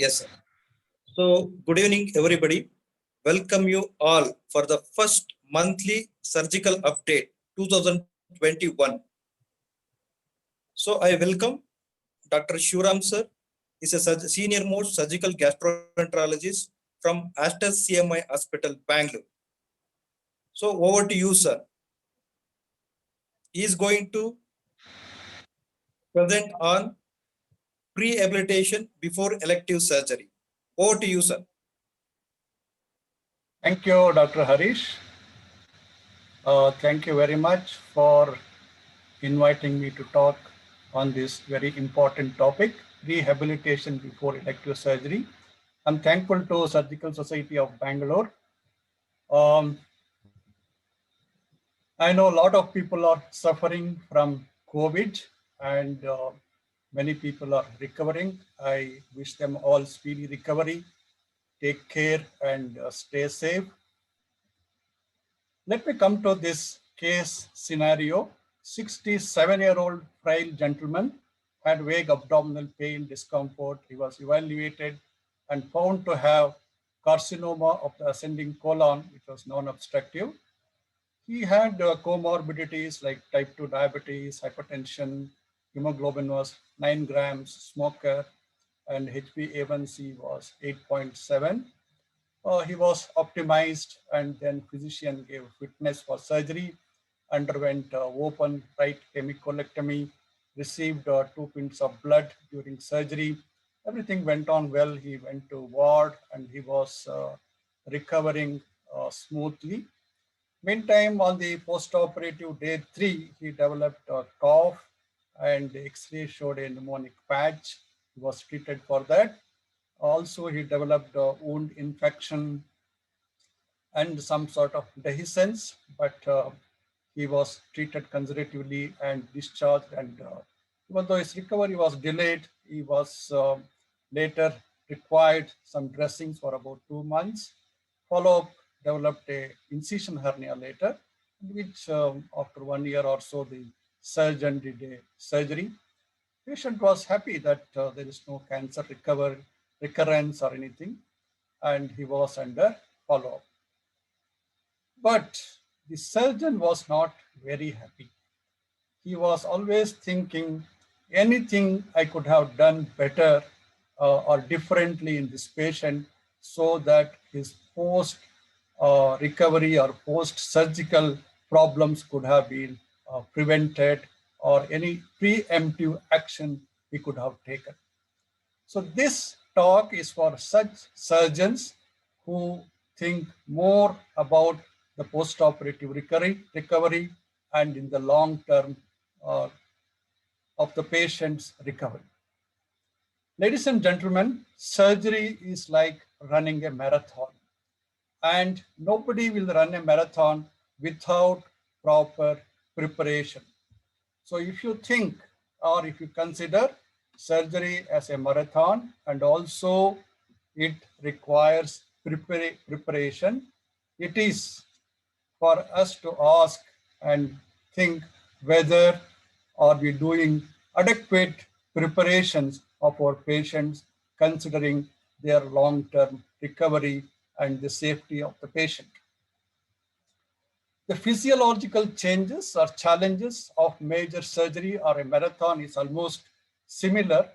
Yes, sir. So, good evening, everybody. Welcome you all for the first monthly surgical update 2021. So, I welcome Dr. Shivram sir. He's a senior most surgical gastroenterologist from Astor CMI Hospital, Bangalore. So, over to you, sir. He is going to present on rehabilitation before elective surgery. Over to you, sir. Thank you, Dr. Harish. Thank you very much for inviting me to talk on this very important topic, rehabilitation before elective surgery. I'm thankful to Surgical Society of Bangalore. Um, I know a lot of people are suffering from COVID and many people are recovering. I wish them all speedy recovery. Take care and stay safe. Let me come to this case scenario. 67-year-old frail gentleman had vague abdominal pain, discomfort. He was evaluated and found to have carcinoma of the ascending colon, which was non-obstructive. He had comorbidities like type 2 diabetes, hypertension, hemoglobin was 9 grams, smoker, and HbA1c was 8.7. He was optimized and then physician gave fitness for surgery, underwent open right hemicolectomy, received 2 pints of blood during surgery. Everything went on well. He went to ward and he was recovering smoothly. Meantime, on the post-operative day 3, he developed a cough and the X-ray showed a pneumonic patch. He was treated for that. Also, he developed a wound infection and some sort of dehiscence, but he was treated conservatively and discharged. And even though his recovery was delayed, he was later required some dressings for about 2 months. Follow-up developed a incision hernia later, which after 1 year or so, the surgeon did a surgery. Patient was happy that there is no cancer recurrence or anything, and he was under follow-up. But the surgeon was not very happy. He was always thinking anything I could have done better or differently in this patient so that his post recovery or post surgical problems could have been prevented or any preemptive action he could have taken. So this talk is for such surgeons who think more about the post-operative recovery and in the long term uh, of the patient's recovery. Ladies and gentlemen, surgery is like running a marathon, and nobody will run a marathon without proper preparation. So if you think or if you consider surgery as a marathon and also it requires preparation, it is for us to ask and think whether are we doing adequate preparations of our patients considering their long-term recovery and the safety of the patient. The physiological changes or challenges of major surgery or a marathon is almost similar.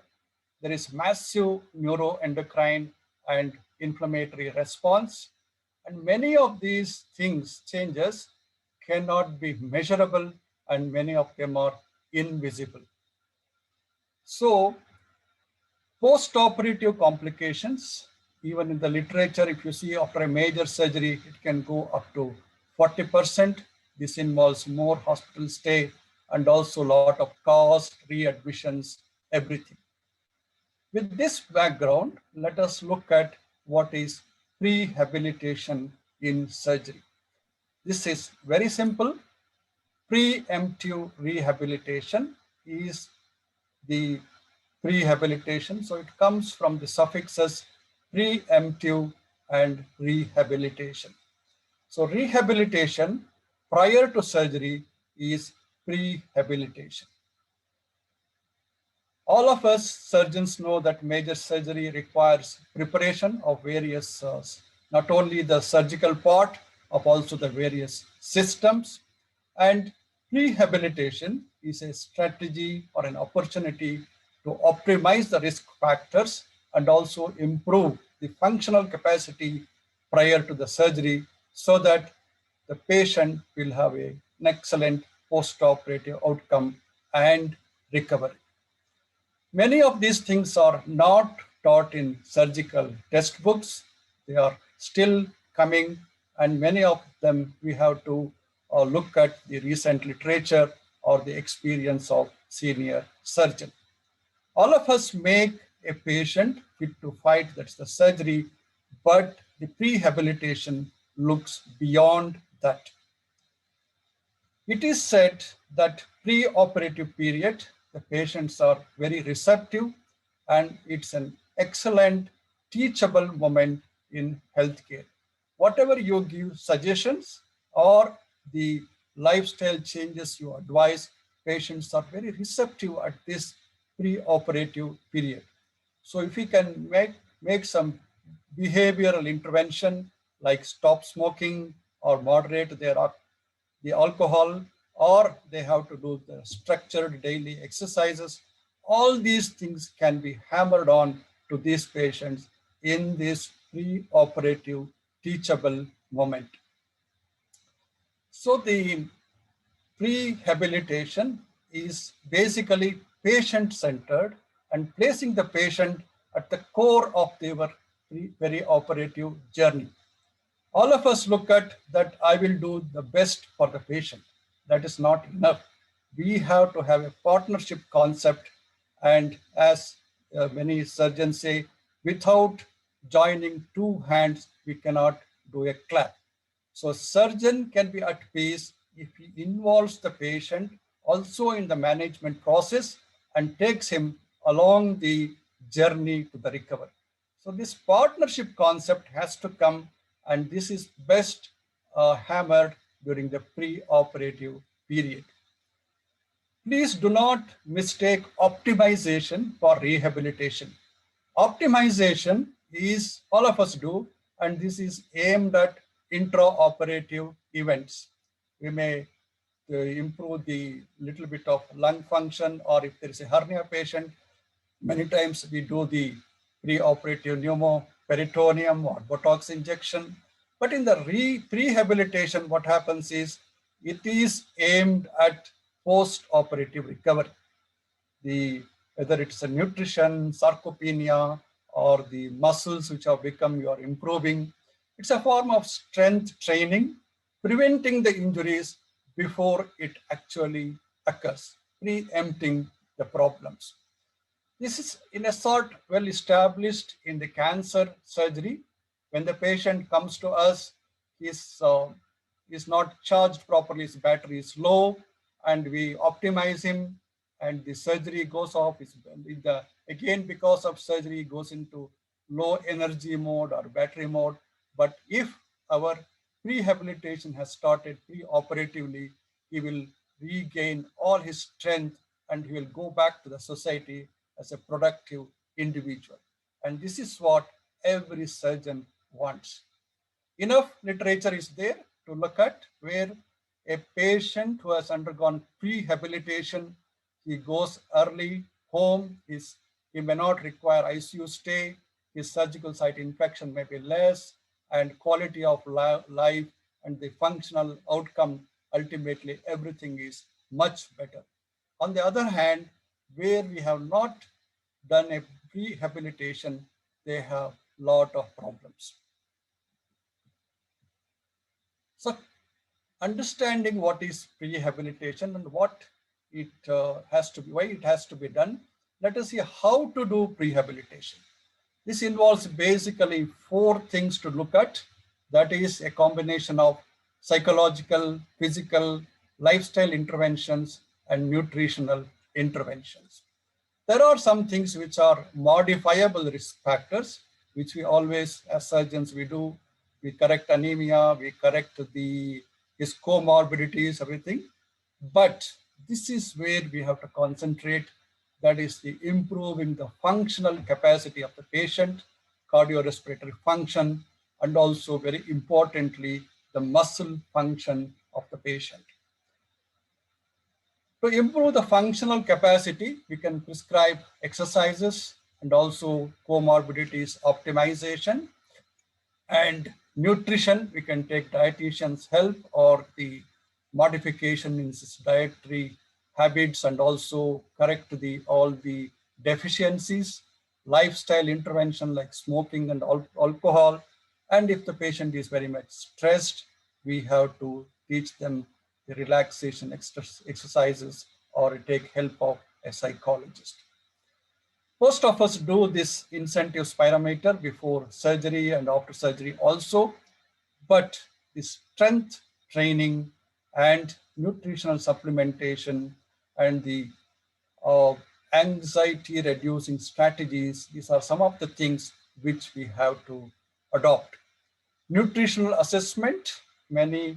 There is massive neuroendocrine and inflammatory response. And many of these things, changes, cannot be measurable and many of them are invisible. So post-operative complications, even in the literature, if you see after a major surgery, it can go up to 40%. This involves more hospital stay and also a lot of cost, readmissions, everything. With this background, let us look at what is prehabilitation in surgery. This is very simple. Preemptive rehabilitation is the prehabilitation. So it comes from the suffixes preemptive and rehabilitation. So rehabilitation prior to surgery is prehabilitation. All of us surgeons know that major surgery requires preparation of various, not only the surgical part, of also the various systems. And rehabilitation is a strategy or an opportunity to optimize the risk factors and also improve the functional capacity prior to the surgery so that the patient will have an excellent post-operative outcome and recovery. Many of these things are not taught in surgical textbooks. They are still coming, and many of them we have to look at the recent literature or the experience of senior surgeon. All of us make a patient fit to fight, that's the surgery, but the prehabilitation looks beyond that. It is said that pre-operative period, the patients are very receptive and it's an excellent teachable moment in healthcare. Whatever you give suggestions or the lifestyle changes you advise, patients are very receptive at this pre-operative period. So if we can make some behavioral intervention like stop smoking or moderate the alcohol, or they have to do the structured daily exercises. All these things can be hammered on to these patients in this pre-operative teachable moment. So the prehabilitation is basically patient-centered and placing the patient at the core of their perioperative journey. All of us look at that I will do the best for the patient. That is not enough. We have to have a partnership concept. And as many surgeons say, without joining two hands, we cannot do a clap. So surgeon can be at peace if he involves the patient also in the management process and takes him along the journey to the recovery. So this partnership concept has to come, and this is best hammered during the pre-operative period. Please do not mistake optimization for rehabilitation. Optimization is all of us do, and this is aimed at intraoperative events. We may improve the little bit of lung function, or if there is a hernia patient, many times we do the preoperative pneumoperitoneum or Botox injection. But in the prehabilitation, what happens is it is aimed at post-operative recovery. Whether it's a nutrition, sarcopenia, or the muscles which have become you are improving, it's a form of strength training, preventing the injuries before it actually occurs, preempting the problems. This is in a sort well established in the cancer surgery. When the patient comes to us, he is not charged properly, his battery is low, and we optimize him, and the surgery goes off. Again, because of surgery, goes into low energy mode or battery mode. But if our rehabilitation has started pre-operatively, he will regain all his strength and he will go back to the society as a productive individual. And this is what every surgeon wants. Enough literature is there to look at where a patient who has undergone prehabilitation, he goes early home, he may not require ICU stay, his surgical site infection may be less, and quality of life and the functional outcome, ultimately everything is much better. On the other hand, where we have not done a rehabilitation, they have a lot of problems. So understanding what is rehabilitation and what it has to be, why it has to be done, let us see how to do rehabilitation. This involves basically 4 things to look at. That is a combination of psychological, physical, lifestyle interventions, and nutritional interventions. There are some things which are modifiable risk factors, which we always, as surgeons, we do. We correct anemia, we correct his comorbidities, everything. But this is where we have to concentrate. that is the improving the functional capacity of the patient, cardiorespiratory function, and also very importantly, the muscle function of the patient. To improve the functional capacity, we can prescribe exercises and also comorbidities optimization. And nutrition, we can take dietitian's help or the modification in his dietary habits and also correct all the deficiencies, lifestyle intervention like smoking and alcohol. And if the patient is very much stressed, we have to teach them the relaxation exercises or take help of a psychologist. Most of us do this incentive spirometer before surgery and after surgery also, but the strength training and nutritional supplementation and the anxiety reducing strategies, these are some of the things which we have to adopt. Nutritional assessment, many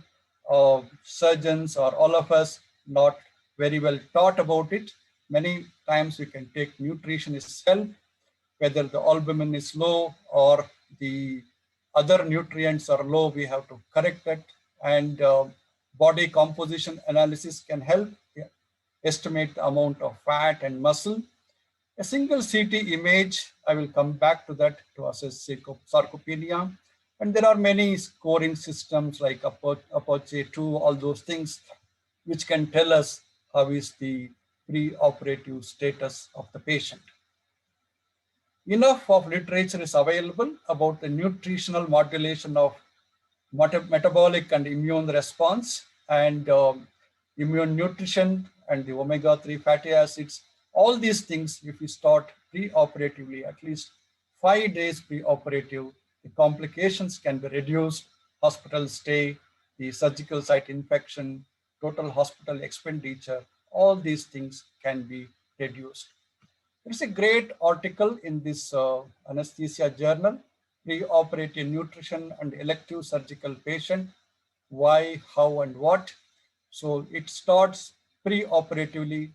surgeons or all of us not very well taught about it. Many times we can take nutritionist help, whether the albumin is low or the other nutrients are low, we have to correct that. And body composition analysis can help estimate the amount of fat and muscle. A single CT image, I will come back to that to assess sarcopenia. And there are many scoring systems like Apache 2, all those things, which can tell us how is the pre-operative status of the patient. Enough of literature is available about the nutritional modulation of metabolic and immune response and immune nutrition and the omega-3 fatty acids. All these things, if we start pre-operatively, at least 5 days pre-operative, the complications can be reduced, hospital stay, the surgical site infection, total hospital expenditure, all these things can be reduced. There's a great article in this anesthesia journal, pre-operative nutrition and elective surgical patient, why, how, and what. So it starts pre-operatively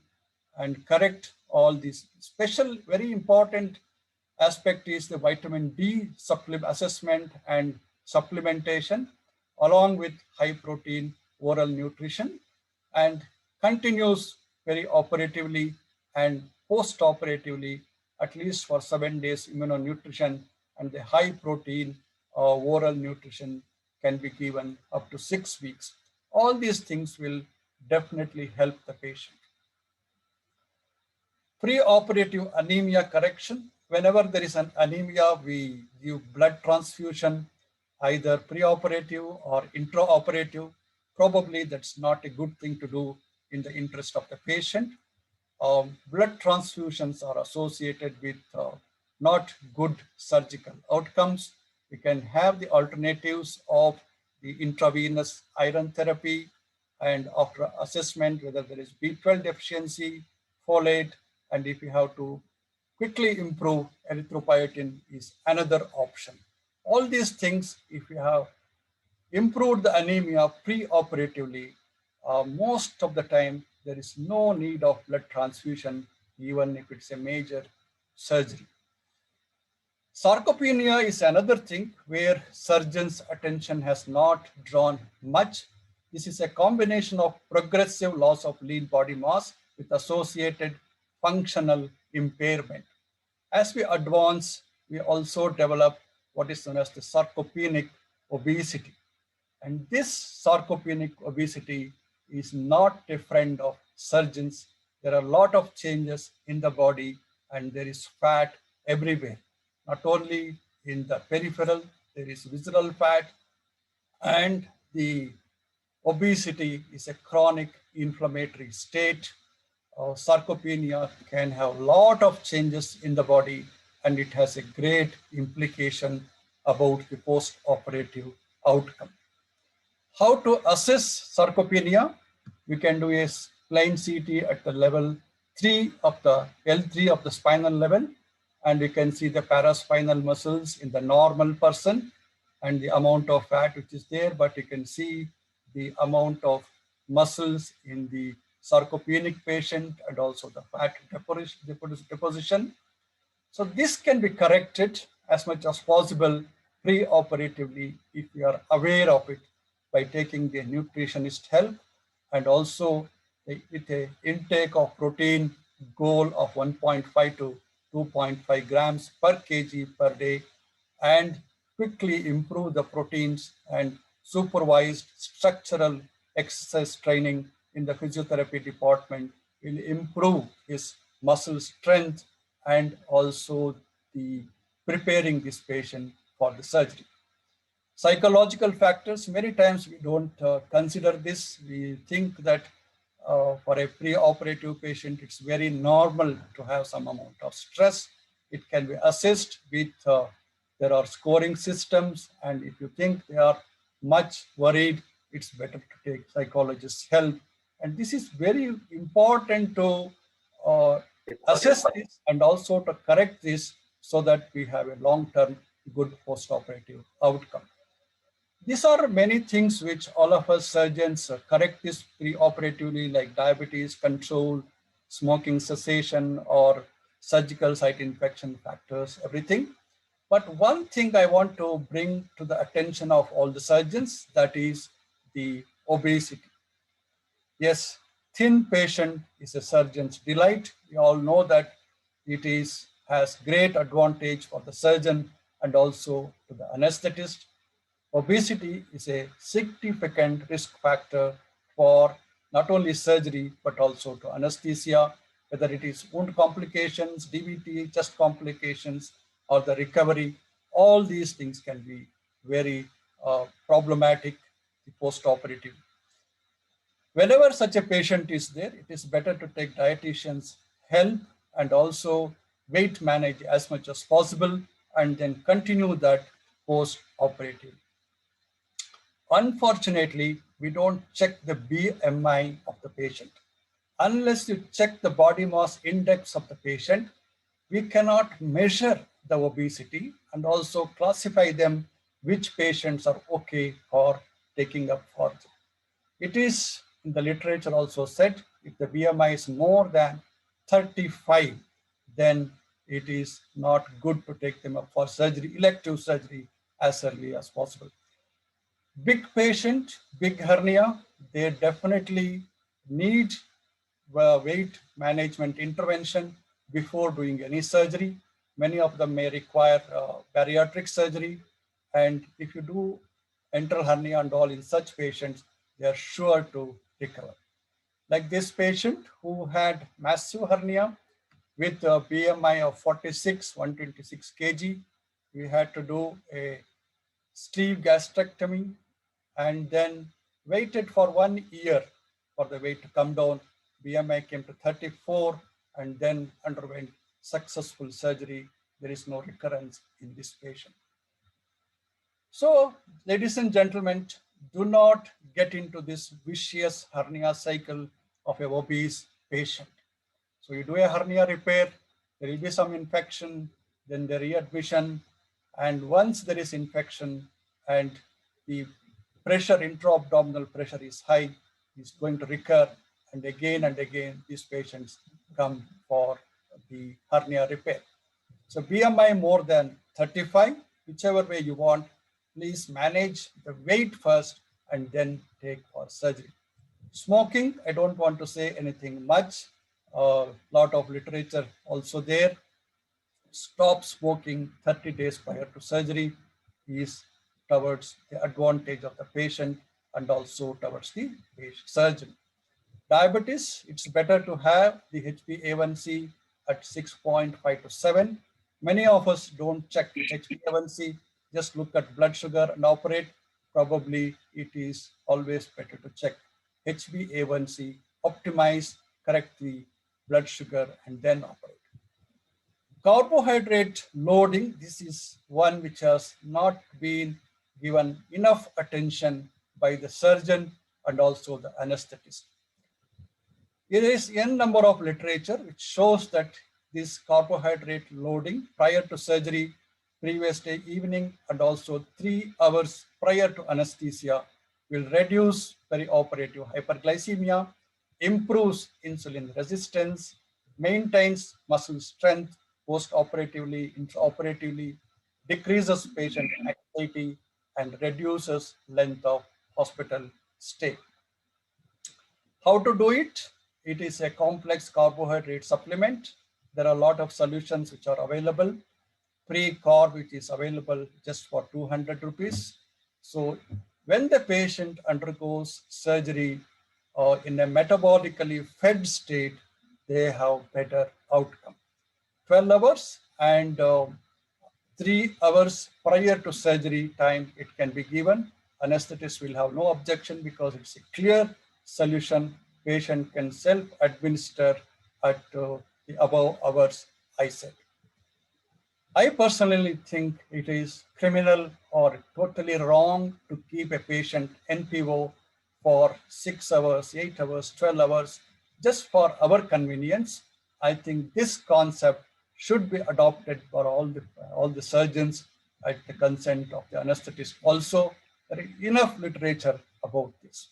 and correct all these. Special, very important aspect is the vitamin D assessment and supplementation, along with high protein oral nutrition, and continues very operatively and post-operatively, at least for 7 days, immunonutrition and the high protein oral nutrition can be given up to 6 weeks. All these things will definitely help the patient. Pre-operative anemia correction. Whenever there is an anemia, we give blood transfusion, either pre-operative or intraoperative. Probably that's not a good thing to do in the interest of the patient. Blood transfusions are associated with not good surgical outcomes. We can have the alternatives of the intravenous iron therapy, and after assessment, whether there is B12 deficiency, folate, and if you have to quickly improve, erythropoietin is another option. All these things, if you have improved the anemia pre-operatively, most of the time there is no need of blood transfusion, even if it's a major surgery. Sarcopenia is another thing where surgeons' attention has not drawn much. This is a combination of progressive loss of lean body mass with associated functional impairment. As we advance, we also develop what is known as the sarcopenic obesity. And this sarcopenic obesity is not a friend of surgeons. There are a lot of changes in the body and there is fat everywhere. Not only in the peripheral, there is visceral fat, and the obesity is a chronic inflammatory state. Sarcopenia can have a lot of changes in the body, and it has a great implication about the post-operative outcome. How to assess sarcopenia? We can do a plain CT at the level 3 of the L3 of the spinal level, and we can see the paraspinal muscles in the normal person and the amount of fat which is there, but you can see the amount of muscles in the sarcopenic patient and also the fat deposition. So this can be corrected as much as possible pre-operatively if we are aware of it by taking the nutritionist help and also with a intake of protein goal of 1.5 to 2.5 grams per kg per day and quickly improve the proteins and supervised structural exercise training in the physiotherapy department will improve his muscle strength and also the preparing this patient for the surgery. Psychological factors, many times we don't consider this. We think that for a pre-operative patient, it's very normal to have some amount of stress. It can be assessed with, there are scoring systems. And if you think they are much worried, it's better to take psychologist's help. And this is very important to assess this and also to correct this so that we have a long-term good post-operative outcome. These are many things which all of us surgeons correct this pre-operatively, like diabetes control, smoking cessation, or surgical site infection factors, everything. But one thing I want to bring to the attention of all the surgeons, that is the obesity. Yes, thin patient is a surgeon's delight. We all know that it has great advantage for the surgeon and also to the anesthetist. Obesity is a significant risk factor for not only surgery, but also to anesthesia, whether it is wound complications, DVT, chest complications, or the recovery. All these things can be very problematic post-operative. Whenever such a patient is there, it is better to take dietitian's help and also weight manage as much as possible and then continue that post-operative. Unfortunately, we don't check the BMI of the patient. Unless you check the body mass index of the patient, we cannot measure the obesity and also classify them which patients are okay for taking up for. It is in the literature also said, if the BMI is more than 35, then it is not good to take them up for surgery, elective surgery, as early as possible. Big patient, big hernia, they definitely need weight management intervention before doing any surgery. Many of them may require bariatric surgery. And if you do enteral hernia and all in such patients, they are sure to recover. Like this patient who had massive hernia with a BMI of 46, 126 kg, we had to do a sleeve gastrectomy and then waited for 1 year for the weight to come down. BMI came to 34 and then underwent successful surgery. There is no recurrence in this patient. So, ladies and gentlemen, do not get into this vicious hernia cycle of a obese patient. So you do a hernia repair, there will be some infection, then the readmission, and once there is infection and the pressure, intra-abdominal pressure is high, it's going to recur, and again these patients come for the hernia repair. So BMI more than 35, whichever way you want, please manage the weight first and then take for surgery. Smoking, I don't want to say anything much. A lot of literature also there. Stop smoking 30 days prior to surgery is towards the advantage of the patient and also towards the surgeon. Diabetes, it's better to have the HbA1c at 6.5 to 7. Many of us don't check HbA1c, just look at blood sugar and operate. Probably it is always better to check HbA1c, optimize, correct the blood sugar, and then operate. Carbohydrate loading, this is one which has not been given enough attention by the surgeon and also the anesthetist. There is n number of literature which shows that this carbohydrate loading prior to surgery, previous day evening, and also 3 hours prior to anesthesia will reduce perioperative hyperglycemia, improves insulin resistance, maintains muscle strength post-operatively, intraoperatively, decreases patient anxiety, and reduces length of hospital stay. How to do it? It is a complex carbohydrate supplement. There are a lot of solutions which are available. Pre-carb, which is available just for 200 rupees. So when the patient undergoes surgery in a metabolically fed state, they have better outcome. 12 hours and 3 hours prior to surgery time, it can be given. Anesthetist will have no objection because it's a clear solution. Patient can self-administer at the above hours I said. I personally think it is criminal or totally wrong to keep a patient NPO for 6 hours, 8 hours, 12 hours, just for our convenience. I think this concept should be adopted for all the surgeons at the consent of the anesthetist. Also, there is enough literature about this.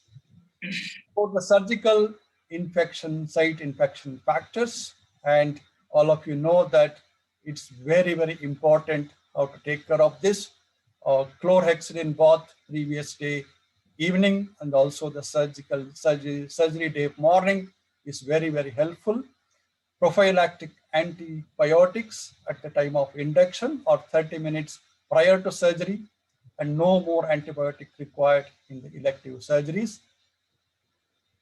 For the surgical infection, site infection factors, and all of you know that it's very, very important how to take care of this. Chlorhexidine bath previous day evening and also the surgery day morning is very, very helpful. Prophylactic antibiotics at the time of induction or 30 minutes prior to surgery, and no more antibiotic required in the elective surgeries.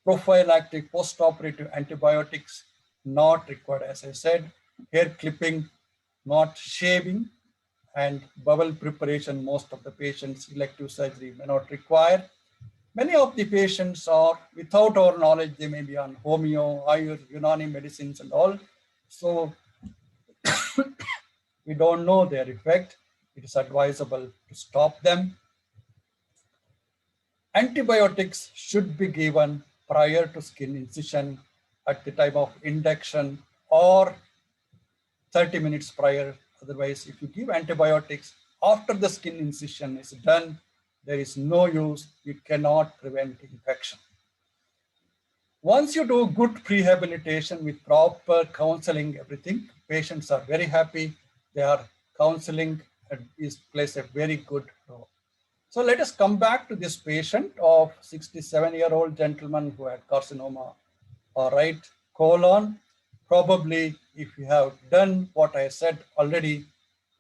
Prophylactic postoperative antibiotics not required, as I said. Hair clipping, not shaving, and bowel preparation, most of the patients elective surgery may not require. Many of the patients are, without our knowledge, they may be on homeo, Unani medicines and all. So we don't know their effect. It is advisable to stop them. Antibiotics should be given prior to skin incision at the time of induction or 30 minutes prior. Otherwise, if you give antibiotics after the skin incision is done, there is no use. You cannot prevent infection. Once you do good prehabilitation with proper counseling, everything, patients are very happy. Their counseling plays a very good role. So let us come back to this patient of 67-year-old gentleman who had carcinoma or right colon. Probably if you have done what I said already,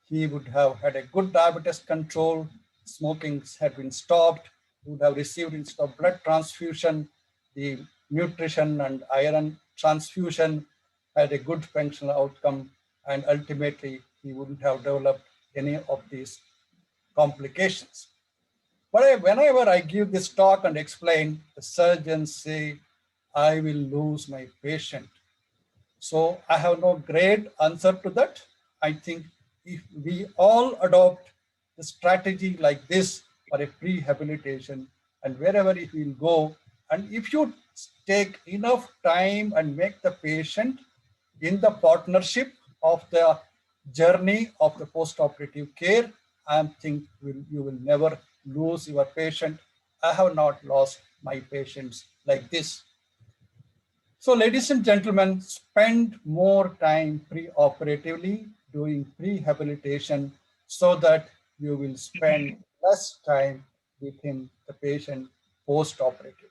he would have had a good diabetes control, smoking had been stopped, would have received instead of blood transfusion, the nutrition and iron transfusion had a good functional outcome, and ultimately he wouldn't have developed any of these complications. But whenever I give this talk and explain, the surgeons say, I will lose my patient. So I have no great answer to that. I think if we all adopt the strategy like this for a prehabilitation, and wherever it will go, and if you take enough time and make the patient in the partnership of the journey of the post-operative care, I think you will never lose your patient. I have not lost my patients like this. So ladies and gentlemen, spend more time pre-operatively doing prehabilitation so that you will spend less time with him, the patient, post-operative.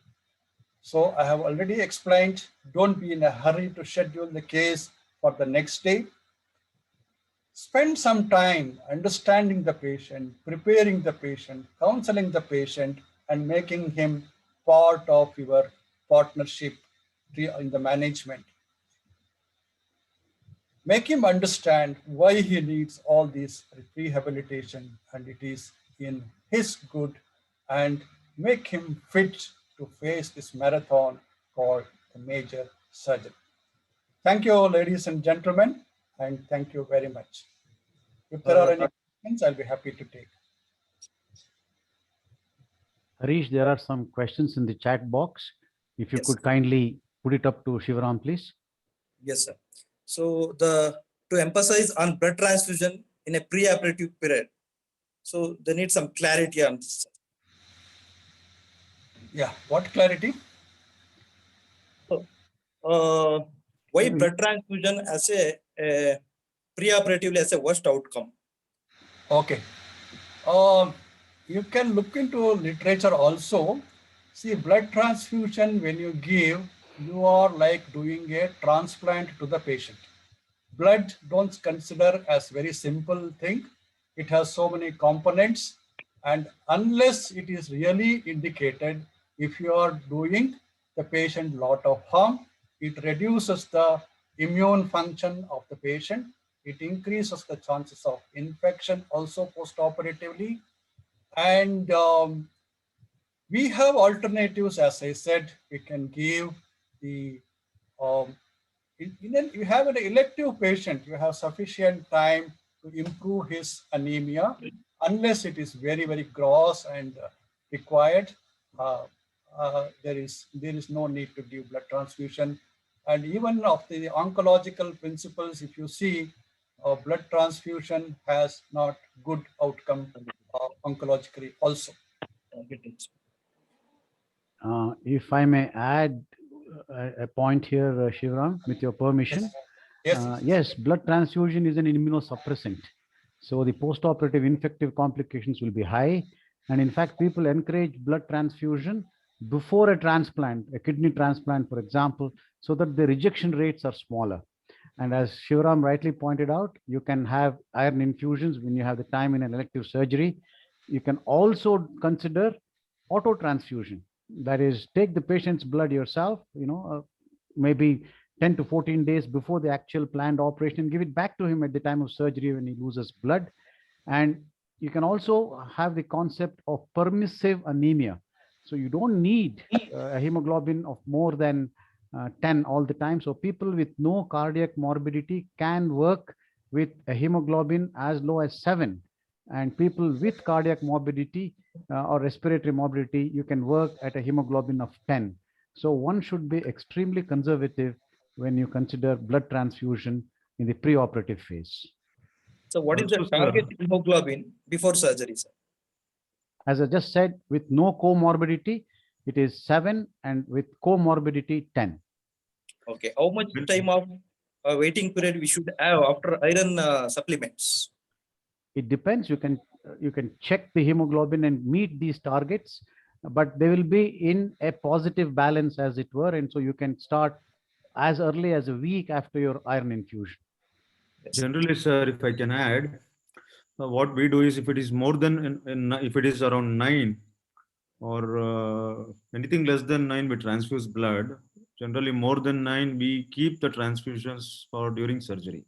So I have already explained, don't be in a hurry to schedule the case for the next day. Spend some time understanding the patient, preparing the patient, counseling the patient, and making him part of your partnership in the management. Make him understand why he needs all this rehabilitation, and it is in his good, and make him fit to face this marathon called the major surgery. Thank you, ladies and gentlemen, and thank you very much. If there are any questions, I'll be happy to take. Harish, there are some questions in the chat box. If you Yes. could kindly put it up to Shivaram, please. Yes, sir. So to emphasize on blood transfusion in a pre-operative period, so they need some clarity on this. Yeah, what clarity? So why blood transfusion as a preoperatively as a worst outcome? Okay. You can look into literature also. See, blood transfusion, when you give, you are like doing a transplant to the patient. Blood don't consider as very simple thing. It has so many components, and unless it is really indicated, if you are doing the patient lot of harm, it reduces the immune function of the patient. It increases the chances of infection also post-operatively. And we have alternatives, as I said. We can give the you have an elective patient, you have sufficient time to improve his anemia, unless it is very, very gross and required. There is no need to give blood transfusion. And even of the oncological principles, if you see, blood transfusion has not good outcome oncologically also. If I may add a point here, Shivram, with your permission. Yes, blood transfusion is an immunosuppressant. So the post-operative infective complications will be high. And in fact, people encourage blood transfusion before a transplant, a kidney transplant, for example, so that the rejection rates are smaller. And as Shivram rightly pointed out, you can have iron infusions when you have the time in an elective surgery. You can also consider auto transfusion. That is, take the patient's blood yourself, maybe 10 to 14 days before the actual planned operation, and give it back to him at the time of surgery when he loses blood. And you can also have the concept of permissive anemia. So you don't need a hemoglobin of more than 10 all the time. So people with no cardiac morbidity can work with a hemoglobin as low as 7. And people with cardiac morbidity or respiratory morbidity, you can work at a hemoglobin of 10. So one should be extremely conservative when you consider blood transfusion in the preoperative phase. So what is the target hemoglobin before surgery, sir? As I just said, with no comorbidity, it is 7, and with comorbidity, 10. Okay. How much time of waiting period we should have after iron supplements? It depends. You can check the hemoglobin and meet these targets, but they will be in a positive balance, as it were, and so you can start as early as a week after your iron infusion. Generally, sir, if I can add, what we do is, if it is more than if it is around 9 or anything less than 9, we transfuse blood. Generally more than 9, we keep the transfusions for during surgery.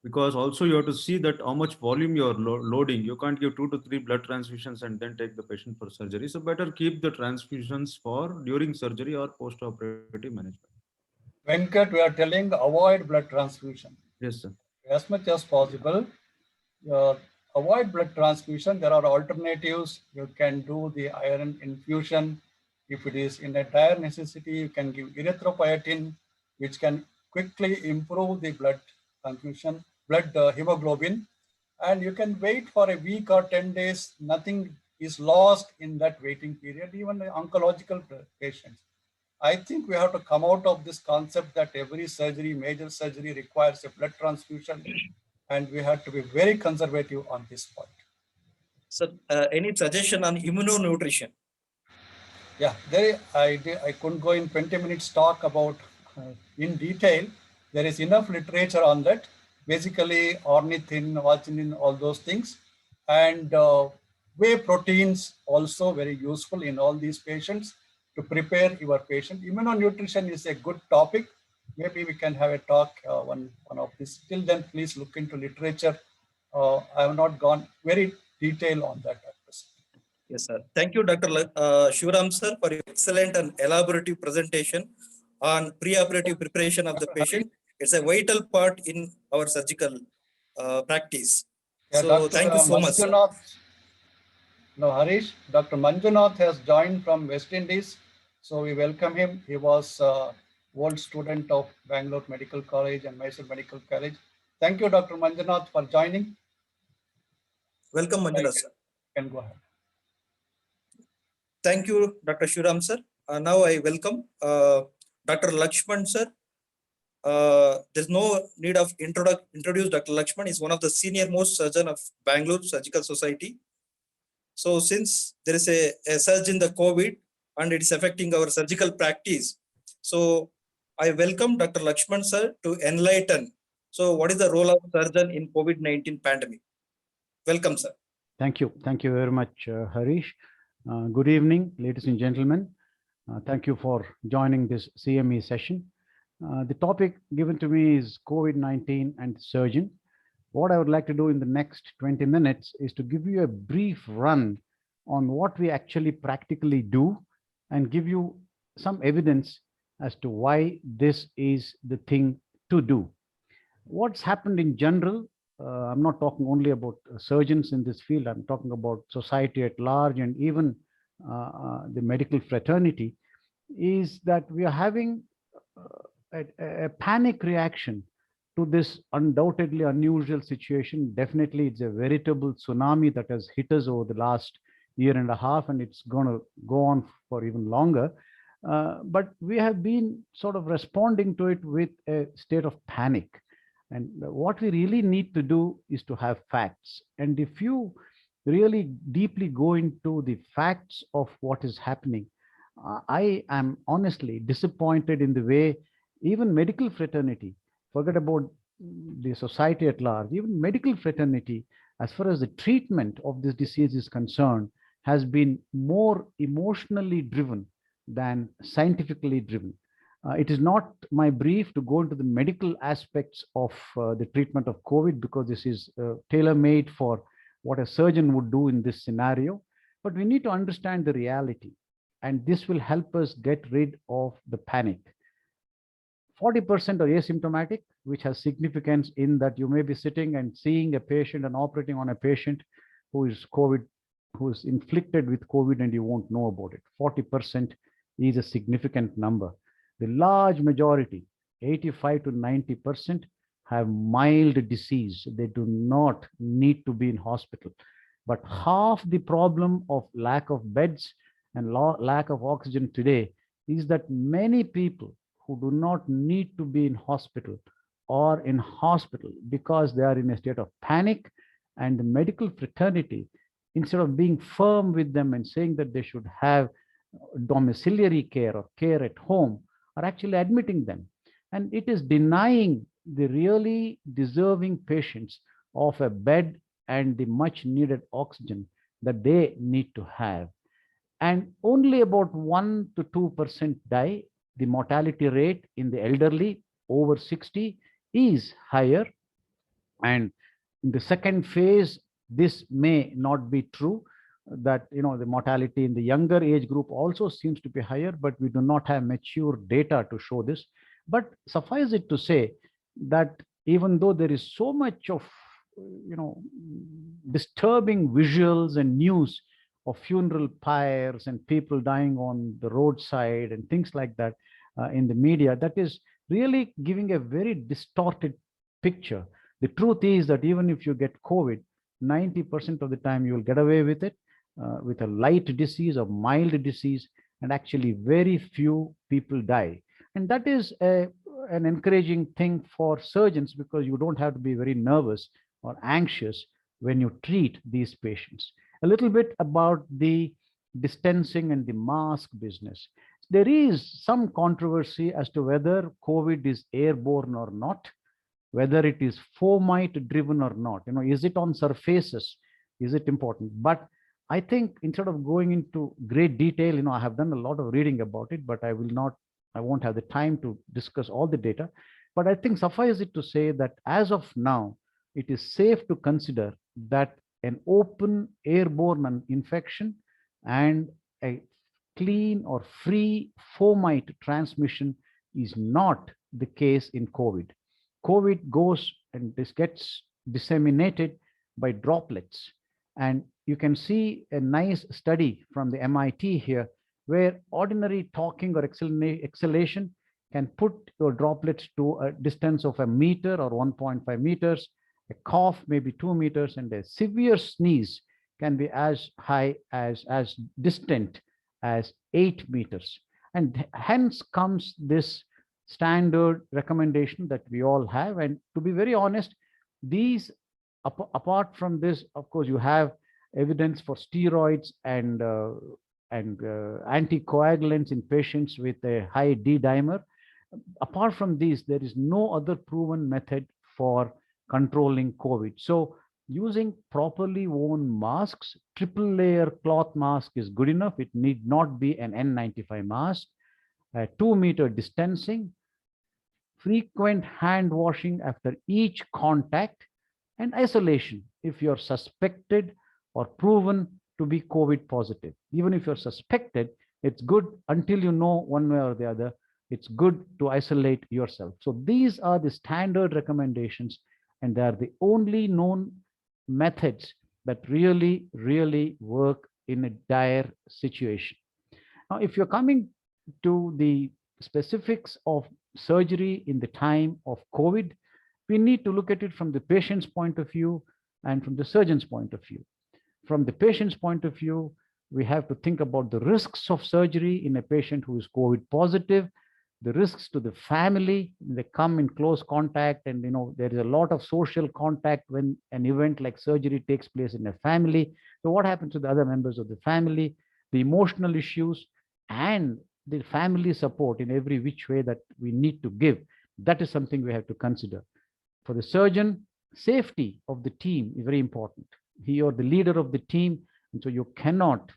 Because also you have to see that how much volume you are loading. You can't give 2 to 3 blood transfusions and then take the patient for surgery. So better keep the transfusions for during surgery or post-operative management. Venkat, we are telling avoid blood transfusion. Yes, sir. As much as possible, avoid blood transfusion. There are alternatives. You can do the iron infusion. If it is in a dire necessity, you can give erythropoietin, which can quickly improve the blood transfusion, blood hemoglobin. And you can wait for a week or 10 days. Nothing is lost in that waiting period, even the oncological patients. I think we have to come out of this concept that every surgery, major surgery, requires a blood transfusion, and we have to be very conservative on this point. So any suggestion on immunonutrition? Yeah, I couldn't go in 20 minutes talk about in detail. There is enough literature on that. Basically, ornithine, arginine, all those things. And whey proteins also very useful in all these patients to prepare your patient. Immunonutrition is a good topic. Maybe we can have a talk one of this. Till then, please look into literature. I have not gone very detailed on that. Yes, sir. Thank you, Dr. Shivram, sir, for your excellent and elaborative presentation on preoperative preparation of the patient. It's a vital part in our surgical practice. Yeah, so Dr. thank you so much, sir. No, Harish, Dr. Manjunath has joined from West Indies. So we welcome him. He was old student of Bangalore Medical College and Mysore Medical College. Thank you, Dr. Manjunath, for joining. Welcome, Manjunath, sir. You can go ahead. Thank you, Dr. Shivram, sir. Now I welcome Dr. Lakshman sir. There's no need of introduce Dr. Lakshman is one of the senior most surgeon of Bangalore Surgical Society. So since there is a surge in the COVID and it is affecting our surgical practice, so I welcome Dr. Lakshman sir to enlighten. So what is the role of surgeon in COVID-19 pandemic? Welcome, sir. Thank you. Thank you very much, Harish. Good evening, ladies and gentlemen. Thank you for joining this CME session. The topic given to me is COVID-19 and surgeon. What I would like to do in the next 20 minutes is to give you a brief run on what we actually practically do and give you some evidence as to why this is the thing to do. What's happened in general, I'm not talking only about surgeons in this field, I'm talking about society at large and even the medical fraternity, is that we are having a panic reaction to this undoubtedly unusual situation. Definitely, it's a veritable tsunami that has hit us over the last year and a half, and it's going to go on for even longer. But we have been sort of responding to it with a state of panic. And what we really need to do is to have facts. And if you really deeply go into the facts of what is happening, I am honestly disappointed in the way even medical fraternity, forget about the society at large, even medical fraternity, as far as the treatment of this disease is concerned, has been more emotionally driven than scientifically driven. It is not my brief to go into the medical aspects of the treatment of COVID, because this is tailor-made for what a surgeon would do in this scenario. But we need to understand the reality, and this will help us get rid of the panic. 40% are asymptomatic, which has significance in that you may be sitting and seeing a patient and operating on a patient who is COVID, who is inflicted with COVID, and you won't know about it. 40% is a significant number. The large majority, 85 to 90%, have mild disease. They do not need to be in hospital. But half the problem of lack of beds and lack of oxygen today is that many people who do not need to be in hospital or in hospital because they are in a state of panic, and the medical fraternity, instead of being firm with them and saying that they should have domiciliary care or care at home, are actually admitting them. And it is denying the really deserving patients of a bed and the much needed oxygen that they need to have. And only about 1 to 2% die. The mortality rate in the elderly over 60 is higher. And in the second phase, this may not be true, that the mortality in the younger age group also seems to be higher, but we do not have mature data to show this. But suffice it to say that even though there is so much of disturbing visuals and news of funeral pyres and people dying on the roadside and things like that in the media, that is really giving a very distorted picture. The truth is that even if you get COVID, 90% of the time you will get away with it, with a light disease or mild disease, and actually very few people die. And that is an encouraging thing for surgeons, because you don't have to be very nervous or anxious when you treat these patients. A little bit about the distancing and the mask business. There is some controversy as to whether COVID is airborne or not, whether it is fomite driven or not. Is it on surfaces? Is it important? But I think instead of going into great detail, I have done a lot of reading about it, but I won't have the time to discuss all the data. But I think suffice it to say that as of now, it is safe to consider that an open airborne infection and a clean or free fomite transmission is not the case in COVID. COVID goes and this gets disseminated by droplets. And you can see a nice study from the MIT here, where ordinary talking or exhalation can put your droplets to a distance of 1 meter or 1.5 meters, a cough maybe 2 meters, and a severe sneeze can be as high as distant as 8 meters. And hence comes this standard recommendation that we all have. And to be very honest, these, apart from this, of course, you have evidence for steroids and anticoagulants in patients with a high D dimer. Apart from these, there is no other proven method for controlling COVID. So using properly worn masks, triple layer cloth mask is good enough. It need not be an N95 mask. 2-meter distancing, frequent hand washing after each contact, and isolation if you're suspected or proven to be COVID positive. Even if you're suspected, it's good until you know one way or the other. It's good to isolate yourself. So these are the standard recommendations, and they are the only known methods that really, really work in a dire situation. Now, if you're coming to the specifics of surgery in the time of COVID, we need to look at it from the patient's point of view and from the surgeon's point of view. From the patient's point of view, we have to think about the risks of surgery in a patient who is COVID positive, the risks to the family. They come in close contact, and there is a lot of social contact when an event like surgery takes place in a family. So what happens to the other members of the family, the emotional issues, and the family support in every which way that we need to give. That is something we have to consider. For the surgeon, safety of the team is very important. He or the leader of the team, and so you cannot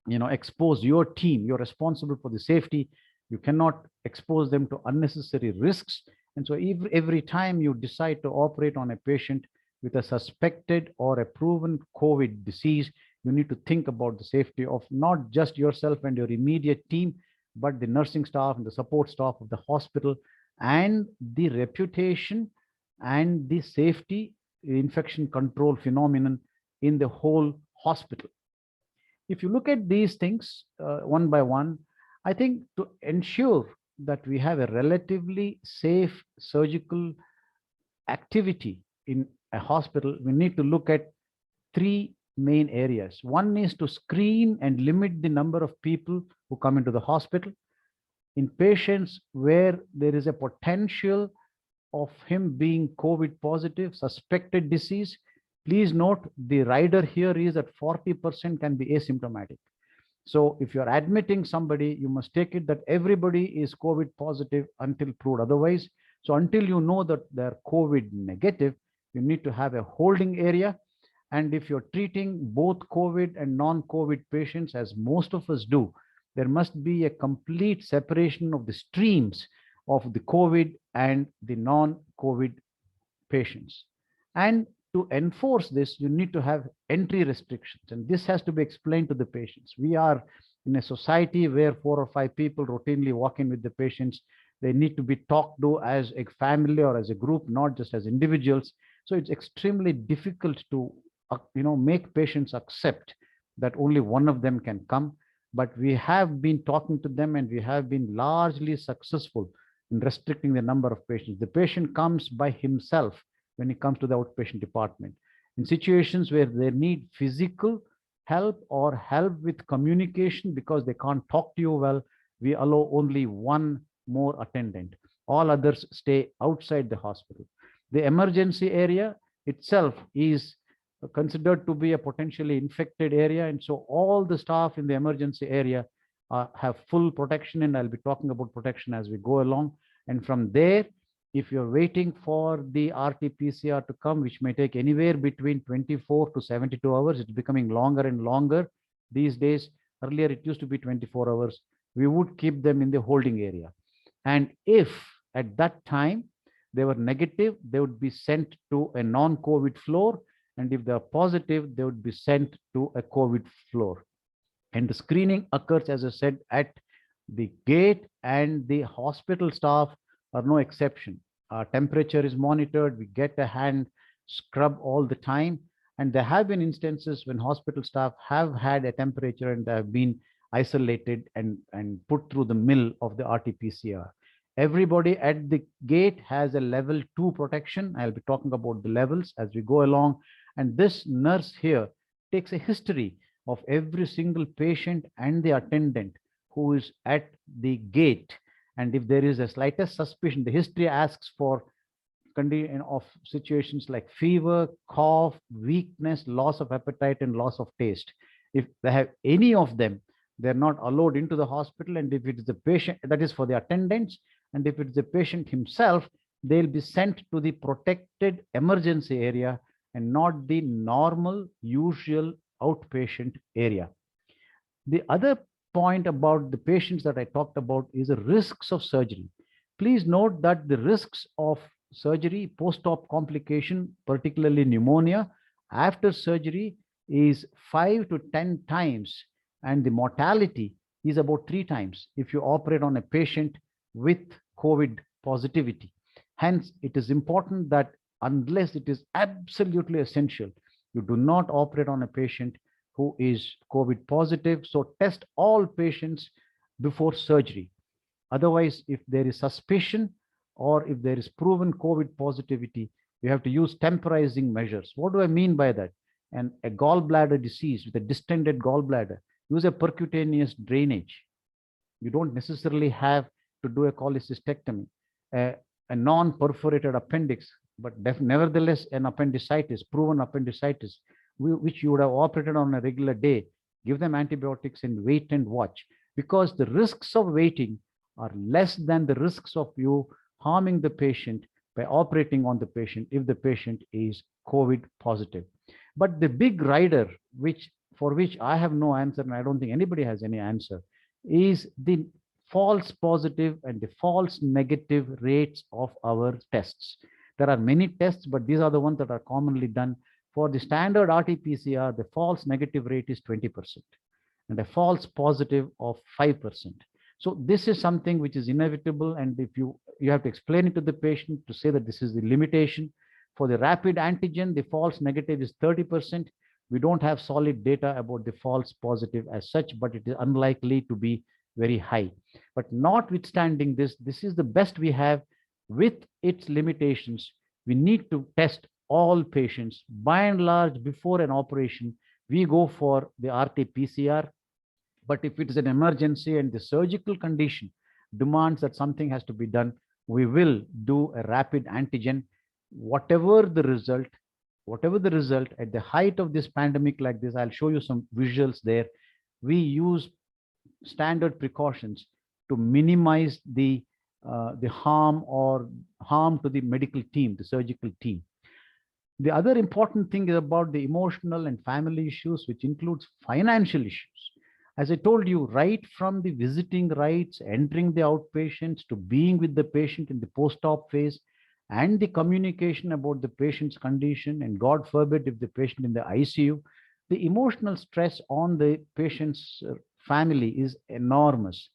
expose your team. You're responsible for the safety. You cannot expose them to unnecessary risks. And so every time you decide to operate on a patient with a suspected or a proven COVID disease, you need to think about the safety of not just yourself and your immediate team, but the nursing staff and the support staff of the hospital, and the reputation and the safety infection control phenomenon in the whole hospital. If you look at these things one by one, I think to ensure that we have a relatively safe surgical activity in a hospital, we need to look at 3 main areas. One is to screen and limit the number of people who come into the hospital. In patients where there is a potential of him being COVID positive, suspected disease, please note the rider here is that 40% can be asymptomatic. So if you're admitting somebody, you must take it that everybody is COVID positive until proved otherwise. So until you know that they're COVID negative, you need to have a holding area. And if you're treating both COVID and non-COVID patients, as most of us do, there must be a complete separation of the streams of the COVID and the non-COVID patients. And to enforce this, you need to have entry restrictions, and this has to be explained to the patients. We are in a society where 4 or 5 people routinely walk in with the patients. They need to be talked to as a family or as a group, not just as individuals. So it's extremely difficult to make patients accept that only one of them can come. But we have been talking to them, and we have been largely successful in restricting the number of patients. The patient comes by himself when he comes to the outpatient department. In situations where they need physical help or help with communication because they can't talk to you well, we allow only 1 more attendant. All others stay outside the hospital. The emergency area itself is considered to be a potentially infected area, and so all the staff in the emergency area have full protection, and I'll be talking about protection as we go along. And from there, if you're waiting for the RT-PCR to come, which may take anywhere between 24 to 72 hours, it's becoming longer and longer these days. Earlier, it used to be 24 hours. We would keep them in the holding area. And if at that time they were negative, they would be sent to a non-COVID floor. And if they're positive, they would be sent to a COVID floor. And the screening occurs, as I said, at the gate, and the hospital staff are no exception. Our temperature is monitored. We get a hand scrub all the time. And there have been instances when hospital staff have had a temperature and they have been isolated and put through the mill of the RT-PCR. Everybody at the gate has a level 2 protection. I'll be talking about the levels as we go along. And this nurse here takes a history of every single patient and the attendant who is at the gate. And if there is a slightest suspicion, the history asks for condition of situations like fever, cough, weakness, loss of appetite, and loss of taste. If they have any of them, they're not allowed into the hospital. And if it is the patient, that is for the attendants. And if it's the patient himself, they'll be sent to the protected emergency area and not the normal, usual outpatient area. The other point about the patients that I talked about is the risks of surgery. Please note that the risks of surgery, post-op complication, particularly pneumonia, after surgery is 5 to 10 times, and the mortality is about 3 times if you operate on a patient with COVID positivity. Hence, it is important that unless it is absolutely essential, you do not operate on a patient who is COVID positive. So test all patients before surgery. Otherwise, if there is suspicion or if there is proven COVID positivity, you have to use temporizing measures. What do I mean by that? And a gallbladder disease with a distended gallbladder, use a percutaneous drainage. You don't necessarily have to do a cholecystectomy. A non-perforated appendix, but nevertheless an appendicitis, proven appendicitis, which you would have operated on a regular day, give them antibiotics and wait and watch, because the risks of waiting are less than the risks of you harming the patient by operating on the patient if the patient is COVID positive. But the big rider, for which I have no answer, and I don't think anybody has any answer, is the false positive and the false negative rates of our tests. There are many tests, but these are the ones that are commonly done. For the standard RT-PCR, the false negative rate is 20% and a false positive of 5%. So this is something which is inevitable, and if you have to explain it to the patient to say that this is the limitation. For the rapid antigen, the false negative is 30%. We don't have solid data about the false positive as such, but it is unlikely to be very high. But notwithstanding this, this is the best we have with its limitations. We need to test all patients. By and large, before an operation, we go for the RT-PCR. But if it is an emergency and the surgical condition demands that something has to be done, we will do a rapid antigen. Whatever the result, at the height of this pandemic like this, I'll show you some visuals there. We use standard precautions to minimize the harm to the medical team, the surgical team. The other important thing is about the emotional and family issues, which includes financial issues. As I told you, right from the visiting rights, entering the outpatients, to being with the patient in the post-op phase, and the communication about the patient's condition, and God forbid if the patient in the ICU, the emotional stress on the patient's family is enormous.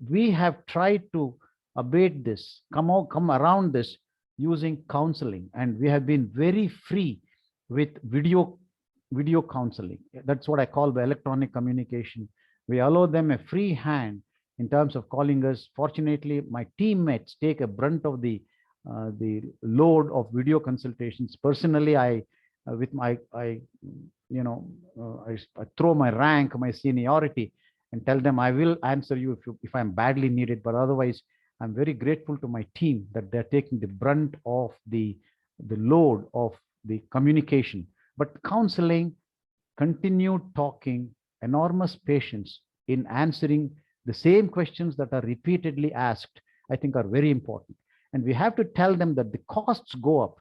We have tried to abate this, come around this using counseling, and we have been very free with video counseling. That's what I call the electronic communication. We allow them a free hand in terms of calling us. Fortunately, my teammates take a brunt of the load of video consultations. Personally, I throw my rank, my seniority, and tell them I will answer you if I'm badly needed. But otherwise, I'm very grateful to my team that they're taking the brunt of the load of the communication. But counseling, continued talking, enormous patience in answering the same questions that are repeatedly asked, I think are very important. And we have to tell them that the costs go up.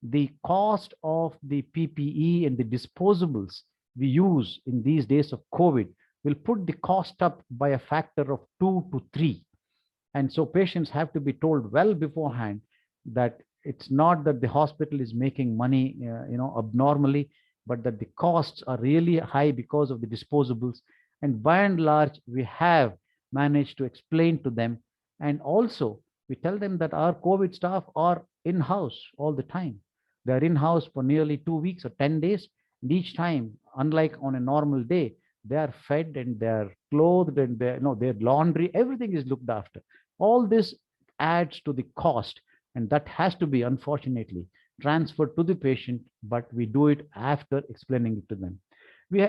The cost of the PPE and the disposables we use in these days of COVID will put the cost up by a factor of 2 to 3. And so patients have to be told well beforehand that it's not that the hospital is making money, abnormally, but that the costs are really high because of the disposables. And by and large, we have managed to explain to them. And also, we tell them that our COVID staff are in-house all the time. They're in-house for nearly 2 weeks or 10 days. And each time, unlike on a normal day, they are fed and they're clothed and their laundry, everything is looked after. All this adds to the cost, and that has to be, unfortunately, transferred to the patient, but we do it after explaining it to them.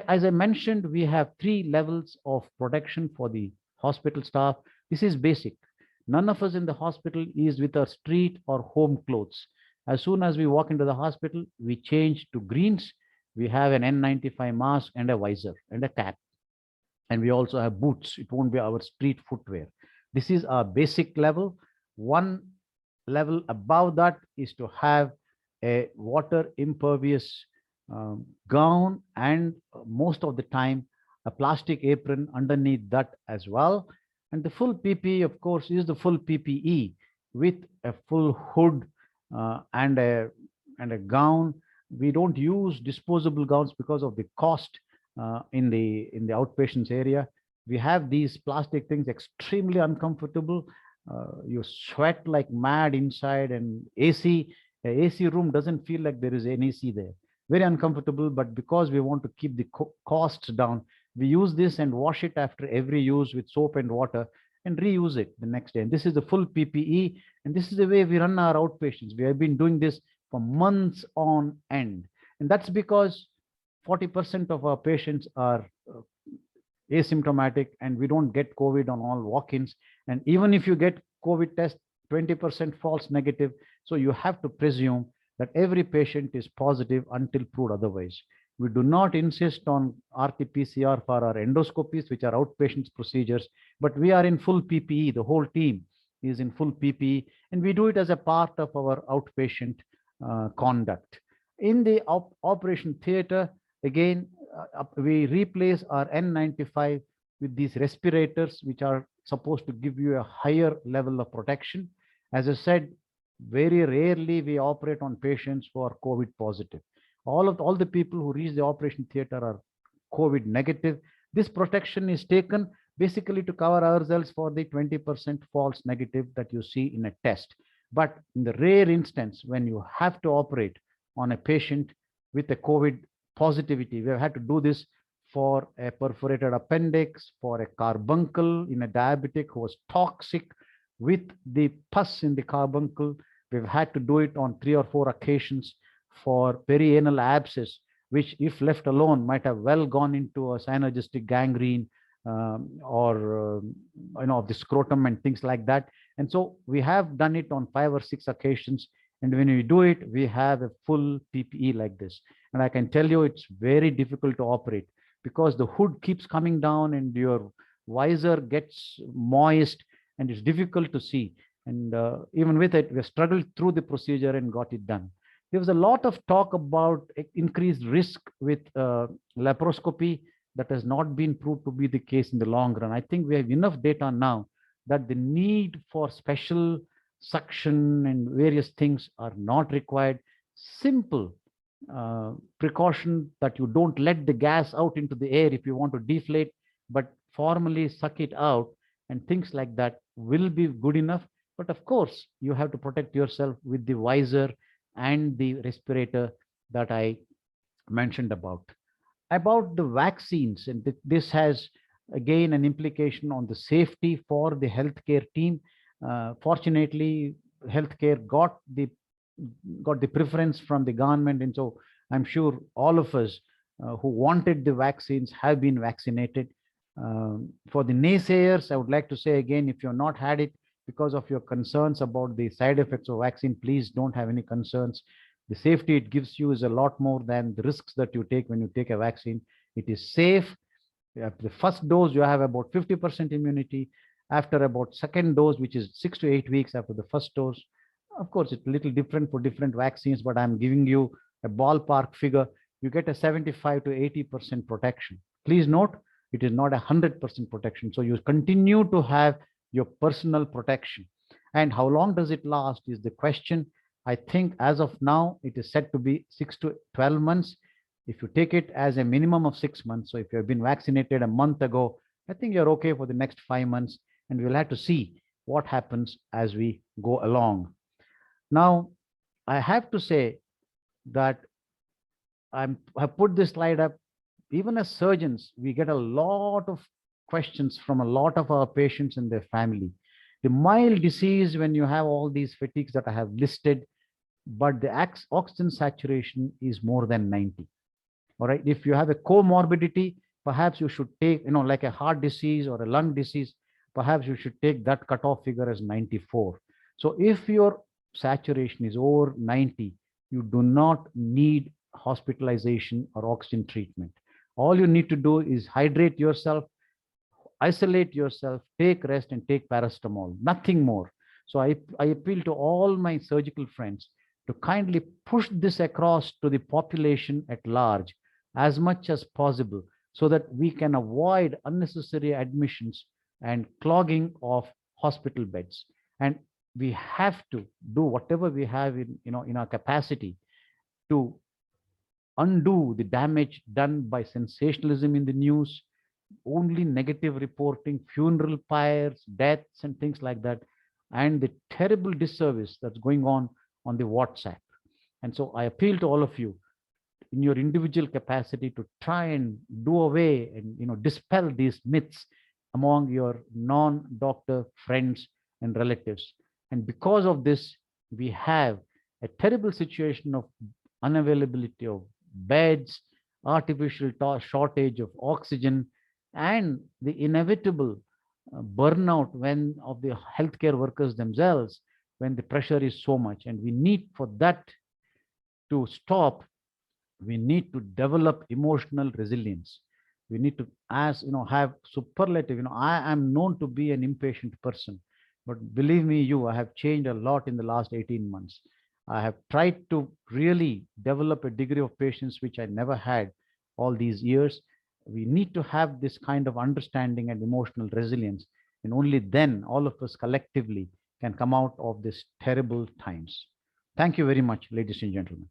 As I mentioned, we have 3 levels of protection for the hospital staff. This is basic. None of us in the hospital is with our street or home clothes. As soon as we walk into the hospital, we change to greens. We have an N95 mask and a visor and a cap. And we also have boots. It won't be our street footwear. This is our basic level. One level above that is to have a water impervious gown, and most of the time a plastic apron underneath that as well. And the full PPE, of course, is the full PPE with a full hood and a gown. We don't use disposable gowns because of the cost in the outpatients area. We have these plastic things, extremely uncomfortable. You sweat like mad inside, and AC room doesn't feel like there is an AC there. Very uncomfortable, but because we want to keep the costs down, we use this and wash it after every use with soap and water and reuse it the next day. And this is the full PPE, and this is the way we run our outpatients. We have been doing this for months on end, and that's because 40% of our patients are asymptomatic, and we don't get COVID on all walk-ins. And even if you get COVID test, 20% false negative. So you have to presume that every patient is positive until proved otherwise. We do not insist on RT-PCR for our endoscopies, which are outpatients procedures, but we are in full PPE. The whole team is in full PPE, and we do it as a part of our outpatient conduct. In the operation theater, again, we replace our N95 with these respirators, which are supposed to give you a higher level of protection. As I said, very rarely we operate on patients who are COVID positive. All the people who reach the operation theater are COVID negative. This protection is taken basically to cover ourselves for the 20% false negative that you see in a test. But in the rare instance, when you have to operate on a patient with a COVID positivity, we have had to do this for a perforated appendix, for a carbuncle in a diabetic who was toxic with the pus in the carbuncle. We've had to do it on 3 or 4 occasions for perianal abscess, which if left alone might have well gone into a synergistic gangrene or of the scrotum and things like that. And so we have done it on 5 or 6 occasions. And when we do it, we have a full PPE like this. And I can tell you it's very difficult to operate because the hood keeps coming down and your visor gets moist and it's difficult to see. And even with it, we struggled through the procedure and got it done. There was a lot of talk about increased risk with laparoscopy. That has not been proved to be the case in the long run. I think we have enough data now that the need for special suction and various things are not required. Simple precaution that you don't let the gas out into the air if you want to deflate, but formally suck it out and things like that will be good enough. But of course, you have to protect yourself with the visor and the respirator that I mentioned about. About the vaccines, and this has again an implication on the safety for the healthcare team. Fortunately, healthcare got the preference from the government, and so I'm sure all of us who wanted the vaccines have been vaccinated. For the naysayers, I would like to say again, if you've not had it because of your concerns about the side effects of vaccine, please don't have any concerns. The safety it gives you is a lot more than the risks that you take when you take a vaccine. It is safe. The first dose, you have about 50% immunity. After about second dose, which is 6 to 8 weeks after the first dose, of course, it's a little different for different vaccines, but I'm giving you a ballpark figure. You get a 75 to 80% protection. Please note, it is not 100% protection. So you continue to have your personal protection. And how long does it last is the question. I think as of now, it is said to be 6 to 12 months. If you take it as a minimum of 6 months, so if you have been vaccinated a month ago, I think you're okay for the next 5 months, and we'll have to see what happens as we go along. Now, I have to say that I put this slide up. Even as surgeons, we get a lot of questions from a lot of our patients and their family. The mild disease, when you have all these fatigues that I have listed, but the oxygen saturation is more than 90. All right. If you have a comorbidity, perhaps you should take, like a heart disease or a lung disease, perhaps you should take that cutoff figure as 94. So if your saturation is over 90, you do not need hospitalization or oxygen treatment. All you need to do is hydrate yourself, isolate yourself, take rest, and take paracetamol, nothing more. So I appeal to all my surgical friends to kindly push this across to the population at large as much as possible so that we can avoid unnecessary admissions and clogging of hospital beds. And we have to do whatever we have in our capacity to undo the damage done by sensationalism in the news, only negative reporting, funeral pyres, deaths, and things like that, and the terrible disservice that's going on the WhatsApp. And so I appeal to all of you in your individual capacity to try and do away and dispel these myths among your non-doctor friends and relatives. And because of this, we have a terrible situation of unavailability of beds, artificial shortage of oxygen, and the inevitable burnout of the healthcare workers themselves when the pressure is so much. And we need for that to stop. We need to develop emotional resilience. We need to, have superlative. I am known to be an impatient person, but believe me, I have changed a lot in the last 18 months. I have tried to really develop a degree of patience which I never had all these years. We need to have this kind of understanding and emotional resilience, and only then all of us collectively can come out of these terrible times. Thank you very much, ladies and gentlemen.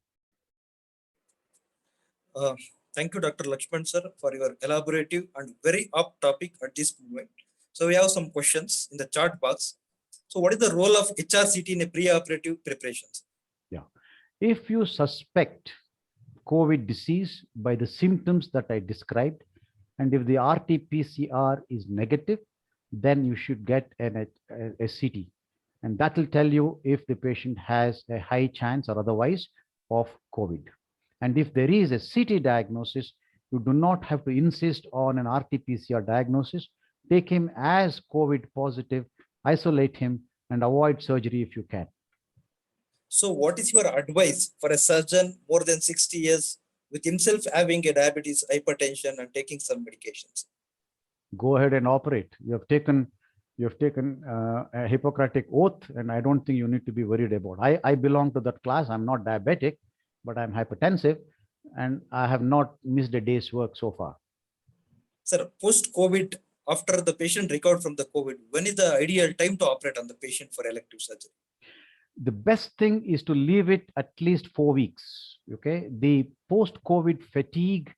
Thank you, Dr. Lakshman sir, for your elaborative and very up topic at this moment. So we have some questions in the chat box. So what is the role of HRCT in a pre-operative preparations? Yeah, if you suspect COVID disease by the symptoms that I described, and if the RT-PCR is negative, then you should get a CT, and that will tell you if the patient has a high chance or otherwise of COVID. And if there is a CT diagnosis, you do not have to insist on an RT-PCR diagnosis. Take him as COVID positive, isolate him, and avoid surgery if you can. So what is your advice for a surgeon more than 60 years with himself having a diabetes, hypertension, and taking some medications? Go ahead and operate. You have taken a Hippocratic oath, and I don't think you need to be worried about. I belong to that class. I'm not diabetic, but I'm hypertensive, and I have not missed a day's work so far. Sir, post-COVID, after the patient recovered from the COVID, when is the ideal time to operate on the patient for elective surgery? The best thing is to leave it at least 4 weeks. Okay, the post-COVID fatigue,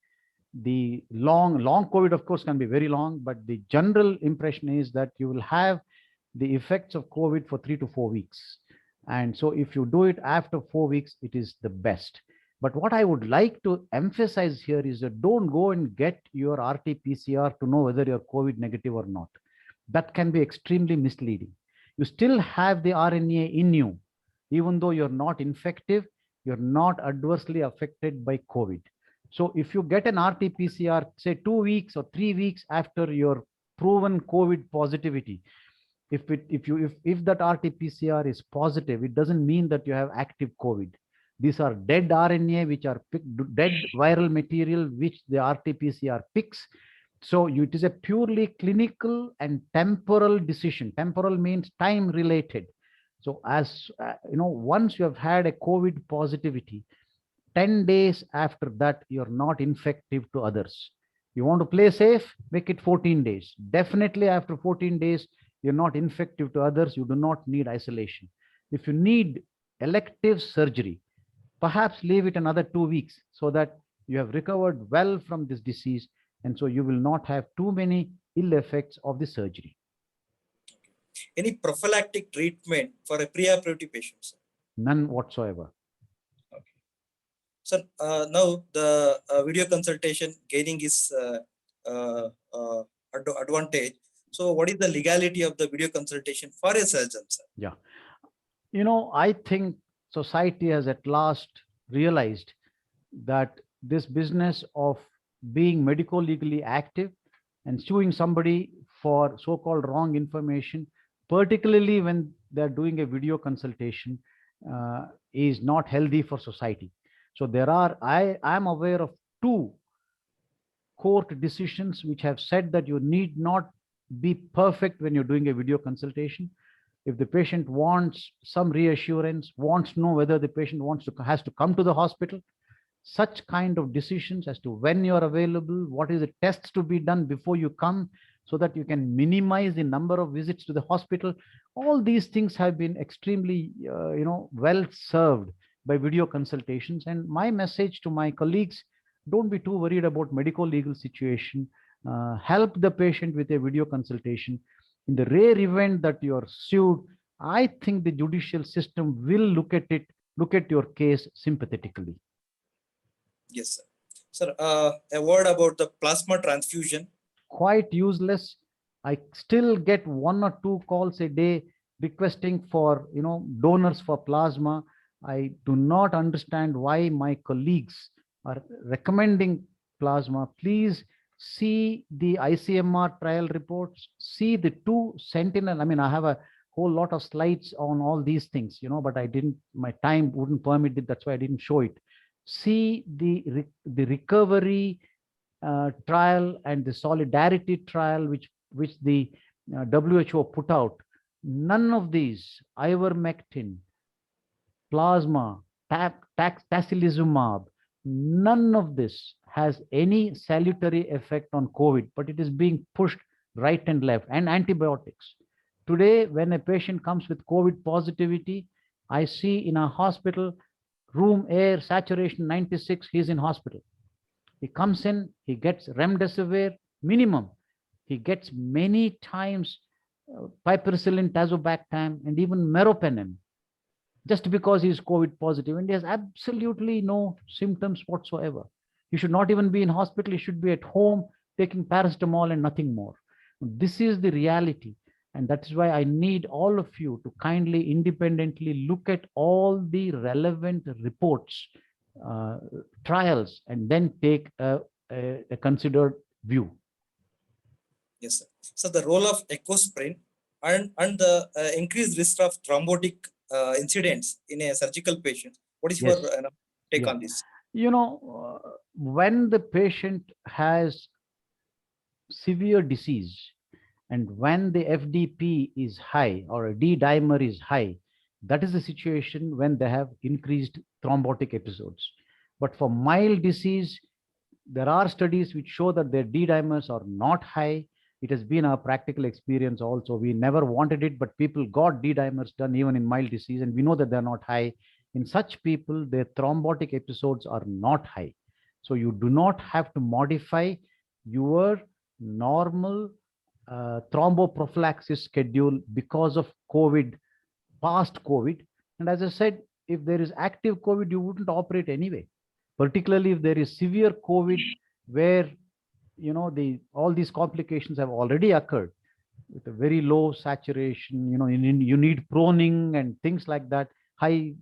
the long COVID, of course, can be very long, but the general impression is that you will have the effects of COVID for 3 to 4 weeks. And so if you do it after 4 weeks, it is the best. But what I would like to emphasize here is that don't go and get your RT-PCR to know whether you're COVID negative or not. That can be extremely misleading. You still have the RNA in you. Even though you're not infective, you're not adversely affected by COVID. So if you get an RT-PCR, say 2 weeks or 3 weeks after your proven COVID positivity, if that RT-PCR is positive, it doesn't mean that you have active COVID. These are dead RNA, which are dead viral material, which the RT-PCR picks. So it is a purely clinical and temporal decision. Temporal means time related. So as once you have had a COVID positivity, 10 days after that, you're not infective to others. You want to play safe, make it 14 days. Definitely after 14 days, you're not infective to others. You do not need isolation. If you need elective surgery, perhaps leave it another 2 weeks so that you have recovered well from this disease. And so you will not have too many ill effects of the surgery. Any prophylactic treatment for a pre-operative patient, sir? None whatsoever. Okay. Sir, now the video consultation gaining is advantage. So what is the legality of the video consultation for a surgeon, sir? Yeah. I think society has at last realized that this business of being medico-legally active and suing somebody for so-called wrong information, particularly when they're doing a video consultation, is not healthy for society. So there are, I am aware of 2 court decisions which have said that you need not be perfect when you're doing a video consultation. If the patient wants some reassurance, wants to know whether the patient has to come to the hospital, such kind of decisions as to when you're available, what is the tests to be done before you come, so that you can minimize the number of visits to the hospital. All these things have been extremely, well served by video consultations. And my message to my colleagues, don't be too worried about medical legal situation. Help the patient with a video consultation. In the rare event that you are sued, I think the judicial system will look at your case sympathetically. Yes, sir. Sir, a word about the plasma transfusion. Quite useless. I still get 1 or 2 calls a day requesting for, donors for plasma. I do not understand why my colleagues are recommending plasma. Please see the ICMR trial reports, see the 2 Sentinel. I mean, I have a whole lot of slides on all these things, but my time wouldn't permit it. That's why I didn't show it. See the recovery trial and the solidarity trial which the WHO put out. None of these, ivermectin, plasma, tocilizumab, none of this has any salutary effect on COVID, but it is being pushed right and left. And antibiotics. Today, when a patient comes with COVID positivity, I see in a hospital, room air saturation 96, he's in hospital. He comes in, he gets remdesivir minimum. He gets many times piperacillin, tazobactam, and even meropenem, just because he is COVID positive, and he has absolutely no symptoms whatsoever. He should not even be in hospital. He should be at home taking paracetamol and nothing more. This is the reality. And that is why I need all of you to kindly independently look at all the relevant reports, trials, and then take a considered view. Yes, sir. So the role of echosprin and the increased risk of thrombotic incidents in a surgical patient. What is your take on this? When the patient has severe disease, and when the FDP is high or a D-dimer is high, that is the situation when they have increased thrombotic episodes. But for mild disease, there are studies which show that their D-dimers are not high. It has been our practical experience also. We never wanted it, but people got D-dimers done even in mild disease, and we know that they're not high. In such people, their thrombotic episodes are not high. So you do not have to modify your normal thromboprophylaxis schedule because of COVID, past COVID. And as I said, if there is active COVID, you wouldn't operate anyway, particularly if there is severe COVID where, all these complications have already occurred with a very low saturation, you need proning and things like that, high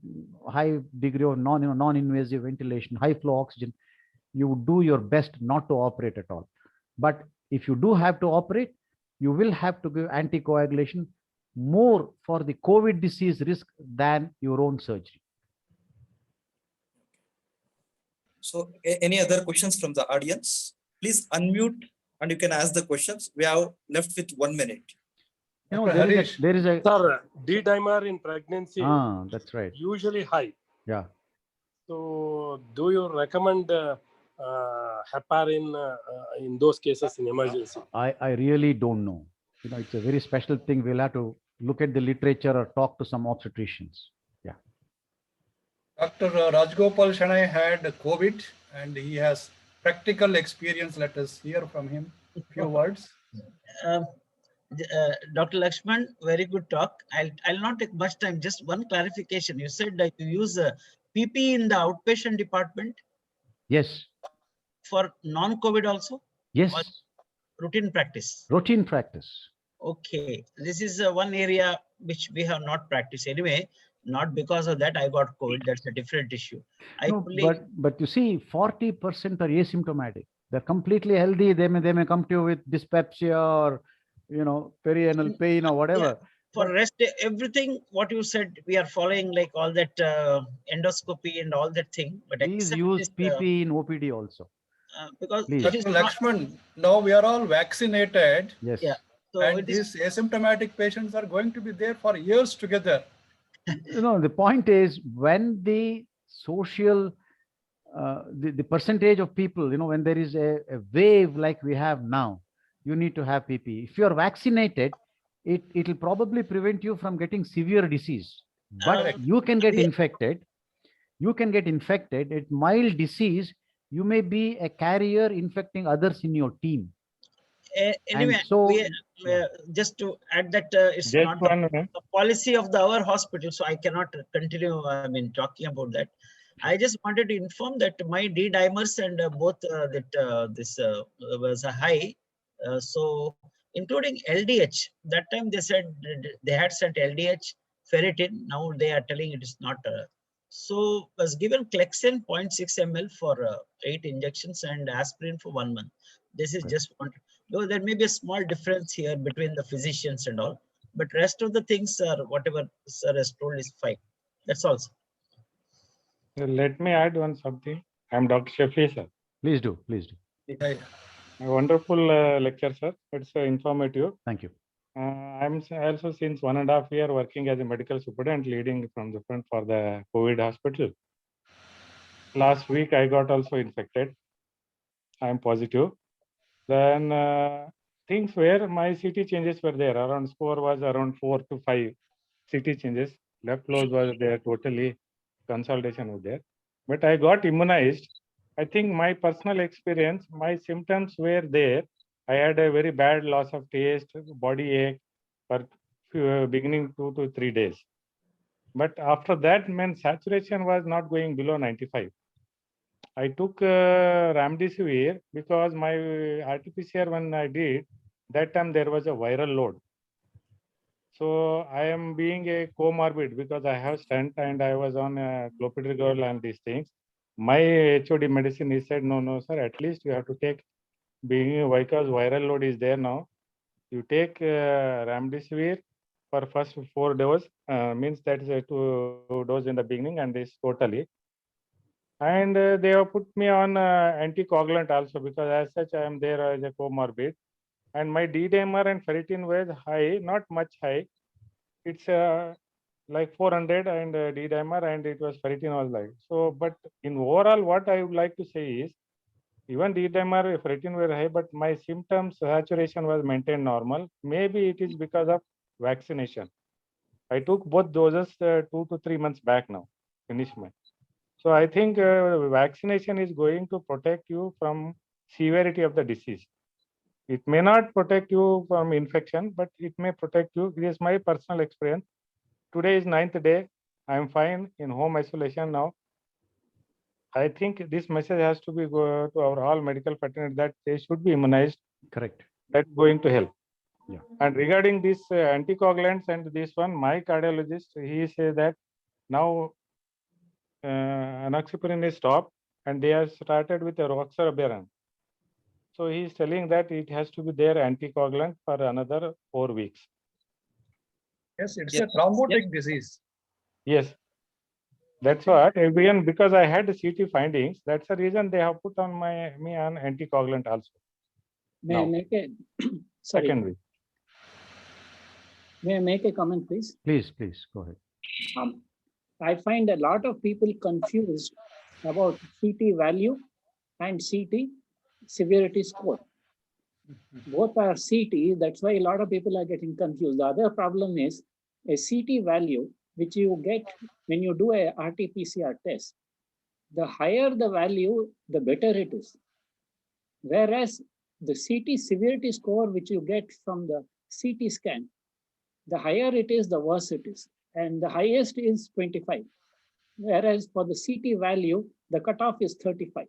degree of non-invasive ventilation, high flow oxygen. You would do your best not to operate at all. But if you do have to operate, you will have to give anticoagulation more for the COVID disease risk than your own surgery. So any other questions from the audience? Please unmute and you can ask the questions. We have left with 1 minute. There is a Sir, D-dimer in pregnancy. That's right. Usually high. Yeah. So do you recommend heparin in those cases in emergency? I really don't know. It's a very special thing. We'll have to look at the literature or talk to some obstetricians. Yeah. Dr. Rajgopal Shanai had COVID and he has practical experience. Let us hear from him a few words. Dr. Lakshman, very good talk. I'll not take much time. Just one clarification. You said that you use PP in the outpatient department? Yes. For non-COVID also? Yes. Or routine practice? Routine practice. Okay. This is one area which we have not practiced anyway. Not because of that I got COVID. That's a different issue. But you see, 40% are asymptomatic. They're completely healthy. They may come to you with dyspepsia or perianal pain or whatever. For rest, everything what you said, we are following like all that endoscopy and all that thing. But Please except use this, PP in OPD also. because Please. it is Dr. not, Lakshman, now we are all vaccinated, Yes. yeah. So and it is, these asymptomatic patients are going to be there for years together. The point is when the social, the percentage of people, when there is a wave like we have now, you need to have PP. If you are vaccinated, it will probably prevent you from getting severe disease. But you can get infected. You can get infected. It's mild disease. You may be a carrier infecting others in your team. anyway, And so, just to add that it's Just not one the policy of our hospital, so I cannot continue. I mean, talking about that. I just wanted to inform that my D dimers and both this was a high. So including LDH, that time they said they had sent LDH ferritin. Now they are telling it is not. So was given Clexane 0.6 ml for 8 injections and aspirin for 1 month. This is just one. Though there may be a small difference here between the physicians and all, but rest of the things are whatever sir has told is fine. That's all. Sir. Let me add one something. I'm Dr. Shafi, sir. please do. Yeah. A wonderful lecture, sir. It's informative. Thank you. I'm also since 1.5 years working as a medical superintendent, leading from the front for the COVID hospital. Last week, I got also infected. I'm positive. Then things where my CT changes were there. Around score was around 4 to 5 CT changes. Left lobe was there totally. Consultation was there. But I got immunized. I think my personal experience, my symptoms were there. I had a very bad loss of taste, body ache for beginning 2 to 3 days. But after that, saturation was not going below 95. I took Remdesivir because my RT-PCR when I did, that time there was a viral load. So I am being a comorbid because I have stent and I was on clopidogrel and these things. My HOD medicine, he said, no, sir, at least you have to take, because viral load is there now. You take Remdesivir for first 4 doses, means that is a 2 doses in the beginning and this totally. And they have put me on anticoagulant also because as such I am there as a comorbid. And my D-dimer and ferritin was high, not much high. It's like 400 and D-dimer and it was ferritin was like. So, but in overall, what I would like to say is, even D-dimer, ferritin were high, but my symptoms saturation was maintained normal. Maybe it is because of vaccination. I took both doses 2 to 3 months back now, finished my. So I think vaccination is going to protect you from severity of the disease. It may not protect you from infection, but it may protect you. This is my personal experience. Today is 9th day. I am fine in home isolation now. I think this message has to be go to our all medical fraternity that they should be immunized. Correct. That's going to help. Yeah. And regarding this anticoagulants and this one, my cardiologist, he says that now enoxaparin is stopped and they have started with a roxaparin. So he is telling that it has to be their anticoagulant for another 4 weeks. Yes, it's a thrombotic disease. Yes, that's what. Again, because I had CT findings, that's the reason they have put on me on anticoagulant also. May I make a sorry? Second week. May I make a comment, please? Please, go ahead. I find a lot of people confused about CT value and CT severity score. Both are CT, that's why a lot of people are getting confused. The other problem is a CT value, which you get when you do a RT-PCR test. The higher the value, the better it is. Whereas the CT severity score, which you get from the CT scan, the higher it is, the worse it is. And the highest is 25. Whereas for the CT value, the cutoff is 35.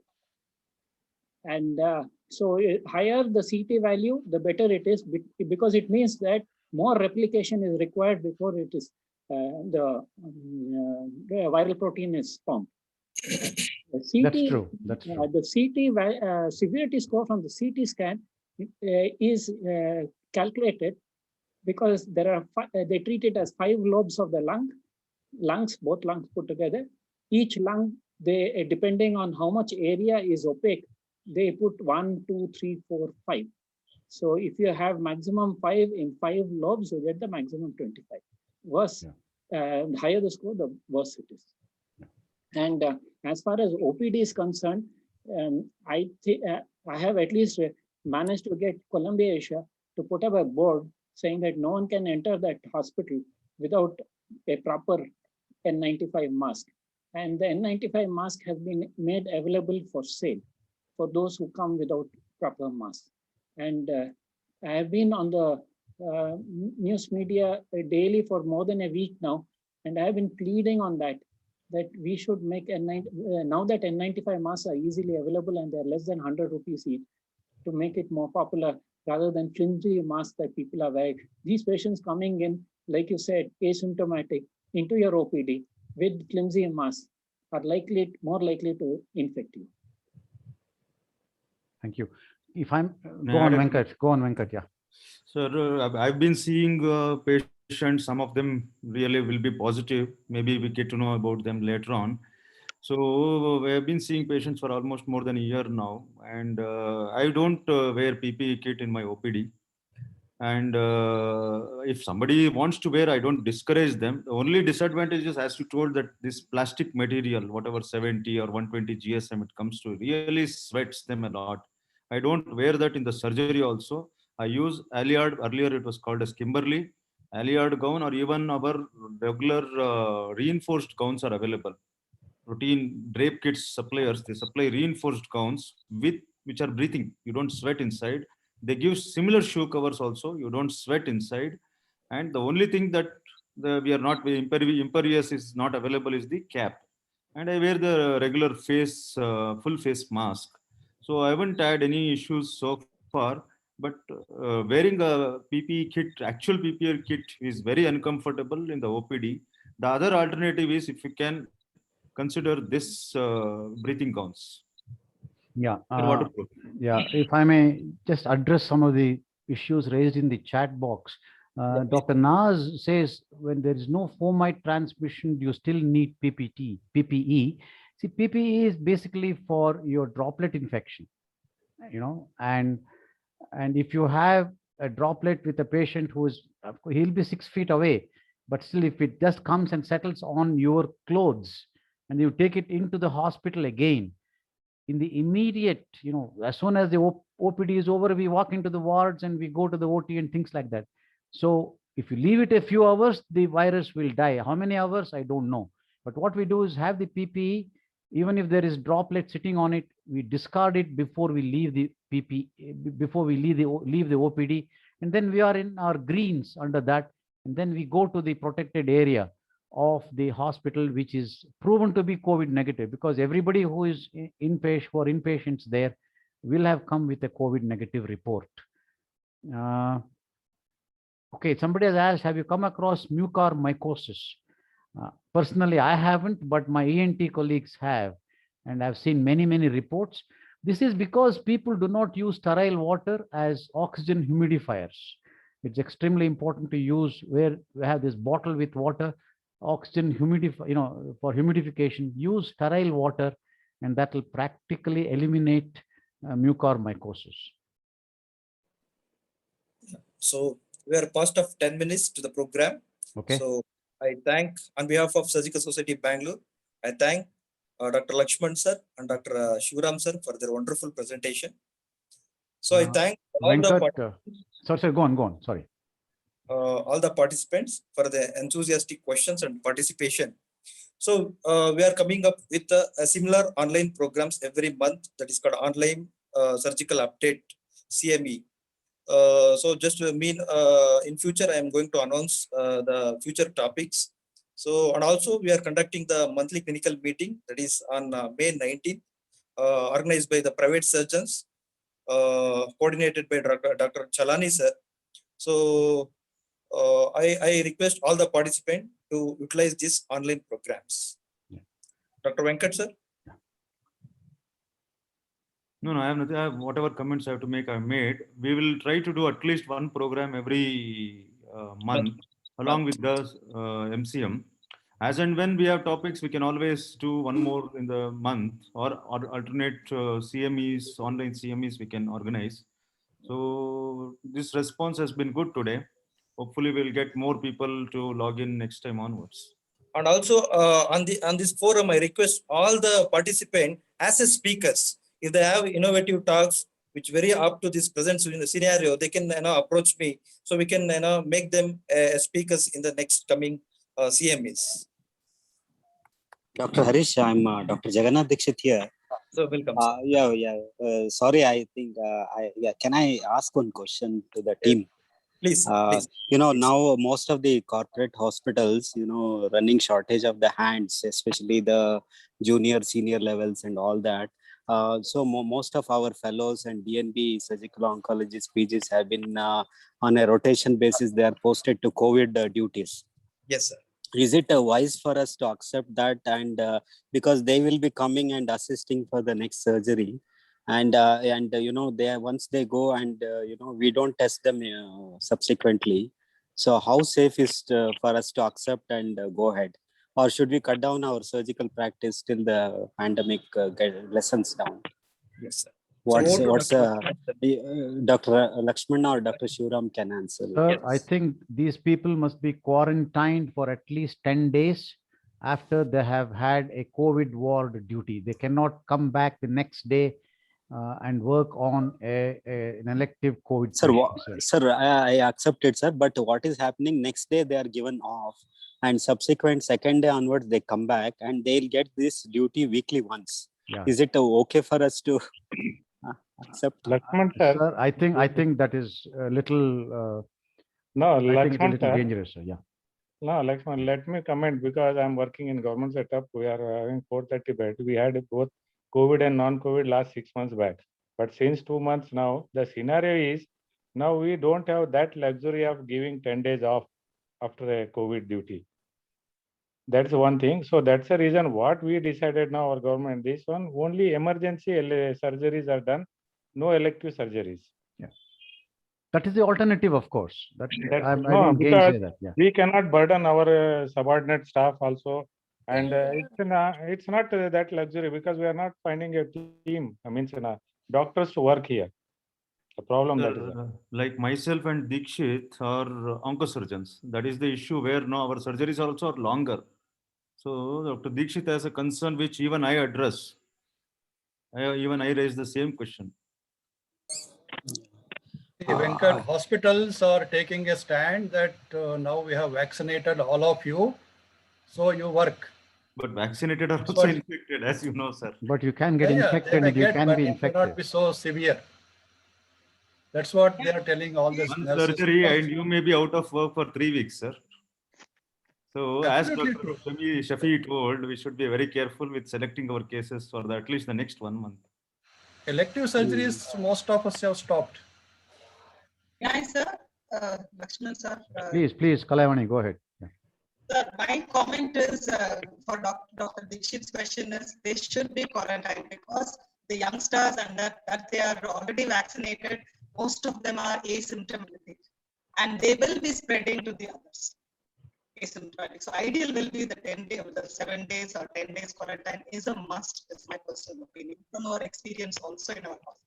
And so higher the CT value, the better it is, because it means that more replication is required before it is the viral protein is formed. That's true. That's true. The CT severity score from the CT scan is calculated because there are they treat it as 5 lobes of the lungs, both lungs put together. Each lung, they depending on how much area is opaque, they put 1, 2, 3, 4, 5. So if you have maximum 5 in 5 lobes, you get the maximum 25. Worse, the higher the score, the worse it is. And as far as OPD is concerned, I have at least managed to get Columbia Asia to put up a board saying that no one can enter that hospital without a proper N95 mask. And the N95 mask has been made available for sale for those who come without proper mask. And I have been on the news media daily for more than a week now, and I have been pleading on that we should make now that N95 masks are easily available and they're less than 100 rupees each, to make it more popular rather than flimsy masks that people are wearing. These patients coming in, like you said, asymptomatic into your OPD with flimsy masks are more likely to infect you. Thank you. If I'm go on, Venkat. Yeah. Sir, I've been seeing patients. Some of them really will be positive. Maybe we get to know about them later on. So we have been seeing patients for almost more than a year now, and I don't wear PPE kit in my OPD. And if somebody wants to wear, I don't discourage them. The only disadvantage is, as you told, that this plastic material, whatever 70 or 120 GSM it comes to, really sweats them a lot. I don't wear that in the surgery also. I use Aliard, earlier it was called as Kimberly, Aliard gown, or even our regular reinforced gowns are available. Routine drape kits suppliers, they supply reinforced gowns which are breathing. You don't sweat inside. They give similar shoe covers also. You don't sweat inside. And the only thing that we are not impervious is not available is the cap. And I wear the regular full face mask. So I haven't had any issues so far. But wearing a PPE kit, actual PPE kit, is very uncomfortable in the OPD. The other alternative is, if you can consider this breathing gowns. Yeah. If I may just address some of the issues raised in the chat box. Dr. Naz says, when there is no fomite transmission, you still need PPE. See, PPE is basically for your droplet infection, and if you have a droplet with a patient who is, he'll be 6 feet away, but still if it just comes and settles on your clothes and you take it into the hospital again, in the immediate, as soon as the OPD is over, we walk into the wards and we go to the OT and things like that. So if you leave it a few hours, the virus will die. How many hours? I don't know. But what we do is have the PPE, even if there is droplet sitting on it, we discard it before we leave the PPE, before we leave the OPD. And then we are in our greens under that. And then we go to the protected area of the hospital, which is proven to be COVID negative, because everybody who is inpatients there will have come with a COVID negative report. Okay, somebody has asked, have you come across mucormycosis? Personally, I haven't, but my ENT colleagues have, and I've seen many reports. This is because people do not use sterile water as oxygen humidifiers. It's extremely important to use, where we have this bottle with water, oxygen humidify, for humidification, use sterile water, and that will practically eliminate mucormycosis. So we are past of 10 minutes to the program. Okay. So I thank, on behalf of Surgical Society Bangalore, I thank Dr. Lakshman sir and Dr. Shivaram sir for their wonderful presentation. So I thank all sorry, go on. Sorry. All the participants for the enthusiastic questions and participation. So we are coming up with a similar online programs every month, that is called Online Surgical Update, CME. So just to mean in future, I am going to announce the future topics. So, and also we are conducting the monthly clinical meeting, that is on May 19th, organized by the private surgeons, coordinated by Dr. Chalani sir. So I request all the participants to utilize these online programs. Dr. Venkat sir. No, I have nothing. Whatever comments I have to make, I've made. We will try to do at least one program every month along with the MCM. As and when we have topics, we can always do one more in the month or alternate CMEs, online CMEs we can organize. So this response has been good today. Hopefully we'll get more people to log in next time onwards. And also on this forum, I request all the participants as a speakers, if they have innovative talks which very up to this present scenario, they can approach me, so we can make them speakers in the next coming CMEs. Dr. Harish, I'm Dr. Jagannath Dixit here. So welcome. Sorry, I think can I ask one question to the team? Please. Now most of the corporate hospitals, running shortage of the hands, especially the junior, senior levels and all that. So most of our fellows and DNB surgical oncologists, PGs have been on a rotation basis. They are posted to COVID duties. Yes, sir. Is it wise for us to accept that? And because they will be coming and assisting for the next surgery. And they once they go and we don't test them subsequently. So how safe is for us to accept and go ahead, or should we cut down our surgical practice till the pandemic lessens down? Yes, sir. What's Dr. Lakshman or Dr. Shivram can answer? Sir, Yes. I think these people must be quarantined for at least 10 days after they have had a COVID ward duty. They cannot come back the next day and work on an elective COVID. Sir, I accept it, sir. But what is happening next day? They are given off, and subsequent second day onwards they come back and they'll get this duty weekly once. Yeah. Is it okay for us to accept? Lakshman sir. Sir, I think that is a little. No, I think it's a Lakshman little sir. dangerous. Sir. Yeah. No, Lakshman, let me comment, because I'm working in government setup. We are having 430 beds. We had both COVID and non-COVID last 6 months back. But since 2 months now, the scenario is now we don't have that luxury of giving 10 days off after a COVID duty. That's one thing. So that's the reason what we decided now, our government, this one, only emergency surgeries are done, no elective surgeries. That is the alternative, of course. I No, don't because gainsay that. Yeah. we cannot burden our subordinate staff also. And it's not that luxury, because we are not finding a team, doctors to work here. The problem that is there. Like myself and Dikshit are oncosurgeons. That is the issue where now our surgeries also are longer. So Dr. Dikshit has a concern which even I address. Even I raise the same question. Venkat, hospitals are taking a stand that now we have vaccinated all of you, so you work. But vaccinated are also infected, as you know, sir. But you can get infected and you can be infected. It may not be so severe. That's what they are telling all this. One surgery and you may be out of work for 3 weeks, sir. So Absolutely as Dr. Shafi told, we should be very careful with selecting our cases for at least the next 1 month. Elective surgeries, most of us have stopped. Yeah, sir. Lakshman sir. Please, Kalayavani, go ahead. Yeah. Sir, my comment is for Dr. Dikshit's question is they should be quarantined, because the youngsters and that they are already vaccinated, most of them are asymptomatic and they will be spreading to the others. Asymptomatic. So ideal will be the 10 days, the 7 days or 10 days quarantine is a must. That's my personal opinion from our experience also in our hospital.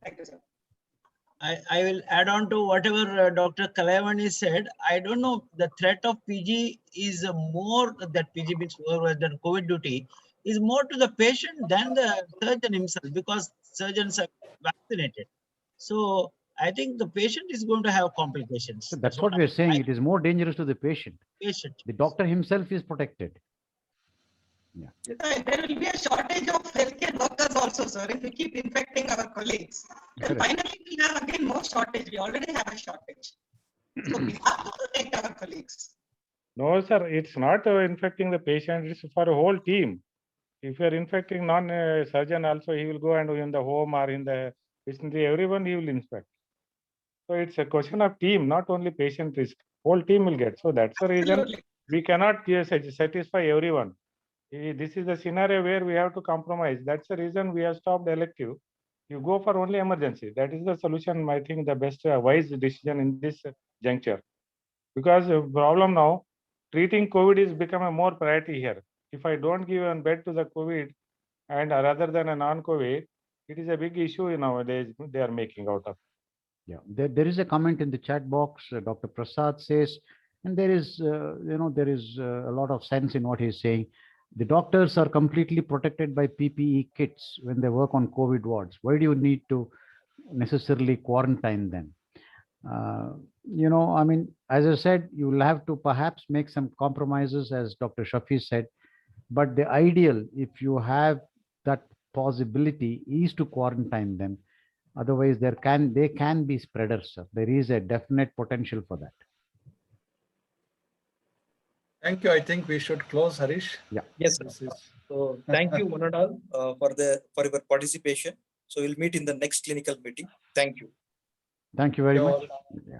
Thank you, sir. I will add on to whatever Dr. Kalayavani said. I don't know, the threat of PG is more, that PG means more than COVID duty, is more to the patient than the surgeon himself, because surgeons are vaccinated. So I think the patient is going to have complications. So that's what we are saying. It is more dangerous to the patient. The doctor himself is protected. Yeah. There will be a shortage of healthcare workers also, sir. If we keep infecting our colleagues, then finally we'll have again more shortage. We already have a shortage. So we have to protect our colleagues. No, sir, it's not infecting the patient, it's for a whole team. If you are infecting non-surgeon also, he will go and in the home or in the vicinity, everyone he will infect. So it's a question of team, not only patient risk. Whole team will get. So that's the reason we cannot satisfy everyone. This is the scenario where we have to compromise. That's the reason we have stopped elective. You go for only emergency. That is the solution. I think the best wise decision in this juncture. Because the problem now, treating COVID is become a more priority here. If I don't give a bed to the COVID and rather than a non-COVID, it is a big issue nowadays they are making out of. Yeah, there is a comment in the chat box. Dr. Prasad says, and there is, there is a lot of sense in what he's saying. The doctors are completely protected by PPE kits when they work on COVID wards. Why do you need to necessarily quarantine them? I mean, as I said, you will have to perhaps make some compromises, as Dr. Shafi said. But the ideal, if you have that possibility, is to quarantine them. Otherwise, they can be spreaders, sir. There is a definite potential for that. Thank you. I think we should close, Harish. Yeah. Yes, sir. So thank you, one and all, for your participation. So we'll meet in the next clinical meeting. Thank you. Thank you very You much. all. Yeah.